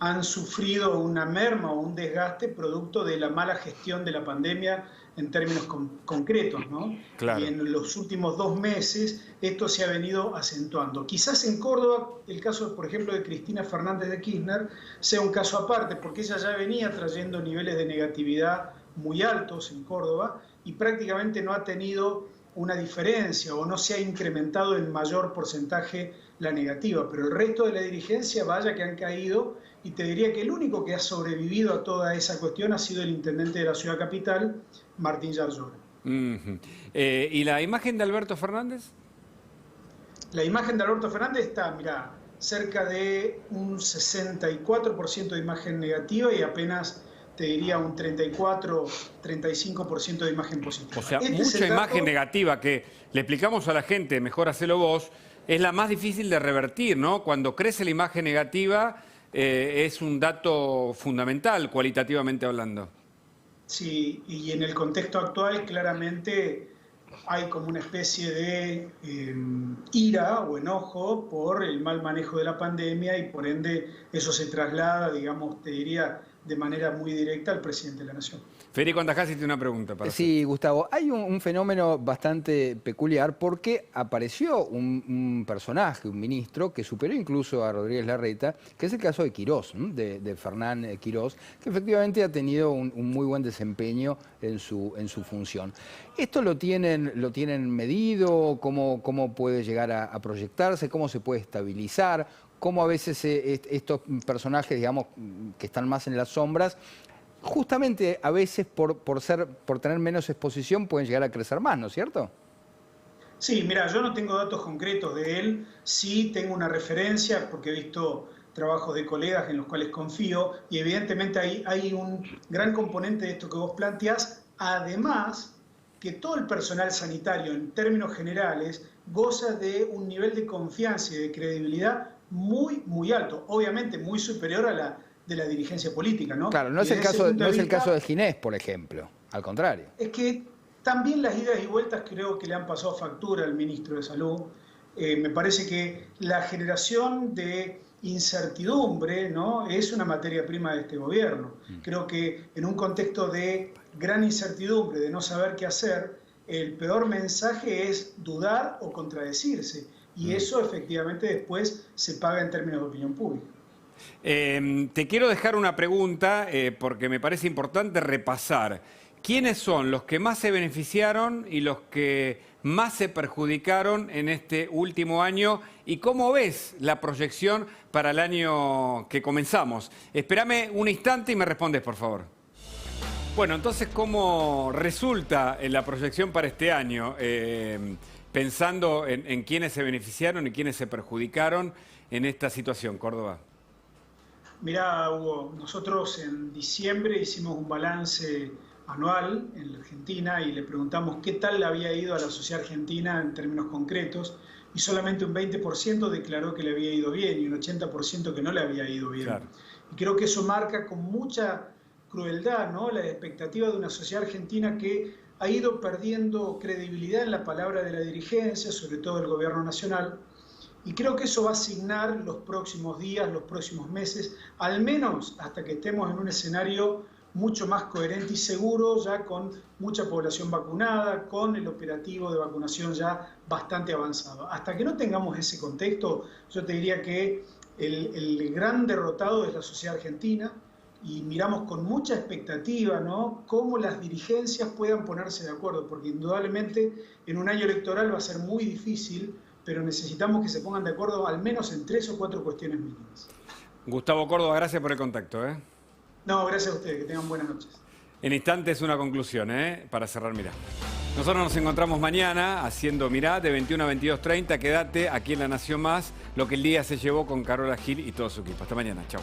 han sufrido una merma o un desgaste producto de la mala gestión de la pandemia en términos concretos, ¿no? Claro. Y en los últimos 2 meses esto se ha venido acentuando. Quizás en Córdoba, el caso, por ejemplo, de Cristina Fernández de Kirchner, sea un caso aparte, porque ella ya venía trayendo niveles de negatividad muy altos en Córdoba y prácticamente no ha tenido una diferencia o no se ha incrementado en mayor porcentaje la negativa, pero el resto de la dirigencia, vaya que han caído, y te diría que el único que ha sobrevivido a toda esa cuestión ha sido el intendente de la ciudad capital, Martín Yarlora. ¿Y la imagen de Alberto Fernández? La imagen de Alberto Fernández está, mirá, cerca de un 64% de imagen negativa y apenas, te diría, un 34-35% de imagen positiva. O sea, mucha imagen negativa que le explicamos a la gente, mejor hacelo vos, es la más difícil de revertir, ¿no? Cuando crece la imagen negativa es un dato fundamental, cualitativamente hablando. Sí, y en el contexto actual claramente hay como una especie de ira o enojo por el mal manejo de la pandemia y por ende eso se traslada, digamos, te diría, de manera muy directa al presidente de la Nación. Federico Andajasi tiene una pregunta para Sí, Gustavo, hay un fenómeno bastante peculiar porque apareció un personaje, un ministro, que superó incluso a Rodríguez Larreta, que es el caso de Quirós, de Fernán Quirós, que efectivamente ha tenido un muy buen desempeño en su función. ¿Esto lo tienen medido? ¿Cómo puede llegar a proyectarse? ¿Cómo se puede estabilizar? ¿Cómo a veces estos personajes, digamos, que están más en las sombras, justamente a veces por tener menos exposición pueden llegar a crecer más, ¿no es cierto? Sí, mira, yo no tengo datos concretos de él, sí tengo una referencia porque he visto trabajos de colegas en los cuales confío y evidentemente hay un gran componente de esto que vos planteás, además que todo el personal sanitario en términos generales goza de un nivel de confianza y de credibilidad muy, muy alto, obviamente muy superior a la de la dirigencia política, ¿no? Claro, no es el caso de Ginés, por ejemplo, al contrario. Es que también las idas y vueltas creo que le han pasado factura al ministro de Salud. Me parece que la generación de incertidumbre, ¿no?, es una materia prima de este gobierno. Creo que en un contexto de gran incertidumbre, de no saber qué hacer, el peor mensaje es dudar o contradecirse. Y eso efectivamente después se paga en términos de opinión pública. Te quiero dejar una pregunta porque me parece importante repasar. ¿Quiénes son los que más se beneficiaron y los que más se perjudicaron en este último año? ¿Y cómo ves la proyección para el año que comenzamos? Espérame un instante y me respondes, por favor. Bueno, entonces, ¿cómo resulta en la proyección para este año? Pensando en quiénes se beneficiaron y quiénes se perjudicaron en esta situación, Córdoba. Mirá, Hugo, nosotros en diciembre hicimos un balance anual en la Argentina y le preguntamos qué tal le había ido a la sociedad argentina en términos concretos y solamente un 20% declaró que le había ido bien y un 80% que no le había ido bien. Claro. Y creo que eso marca con mucha crueldad, ¿no?, la expectativa de una sociedad argentina que ha ido perdiendo credibilidad en la palabra de la dirigencia, sobre todo el gobierno nacional, y creo que eso va a asignar los próximos días, los próximos meses, al menos hasta que estemos en un escenario mucho más coherente y seguro, ya con mucha población vacunada, con el operativo de vacunación ya bastante avanzado. Hasta que no tengamos ese contexto, yo te diría que el gran derrotado es la sociedad argentina, y miramos con mucha expectativa, ¿no?, cómo las dirigencias puedan ponerse de acuerdo, porque indudablemente en un año electoral va a ser muy difícil, pero necesitamos que se pongan de acuerdo al menos en 3 o 4 cuestiones mínimas. Gustavo Córdoba, gracias por el contacto. No, gracias a ustedes, que tengan buenas noches. En instantes una conclusión, para cerrar Mirá. Nosotros nos encontramos mañana haciendo Mirá de 21 a 22:30. Quédate aquí en La Nación Más, lo que el día se llevó con Carola Gil y todo su equipo. Hasta mañana, chao.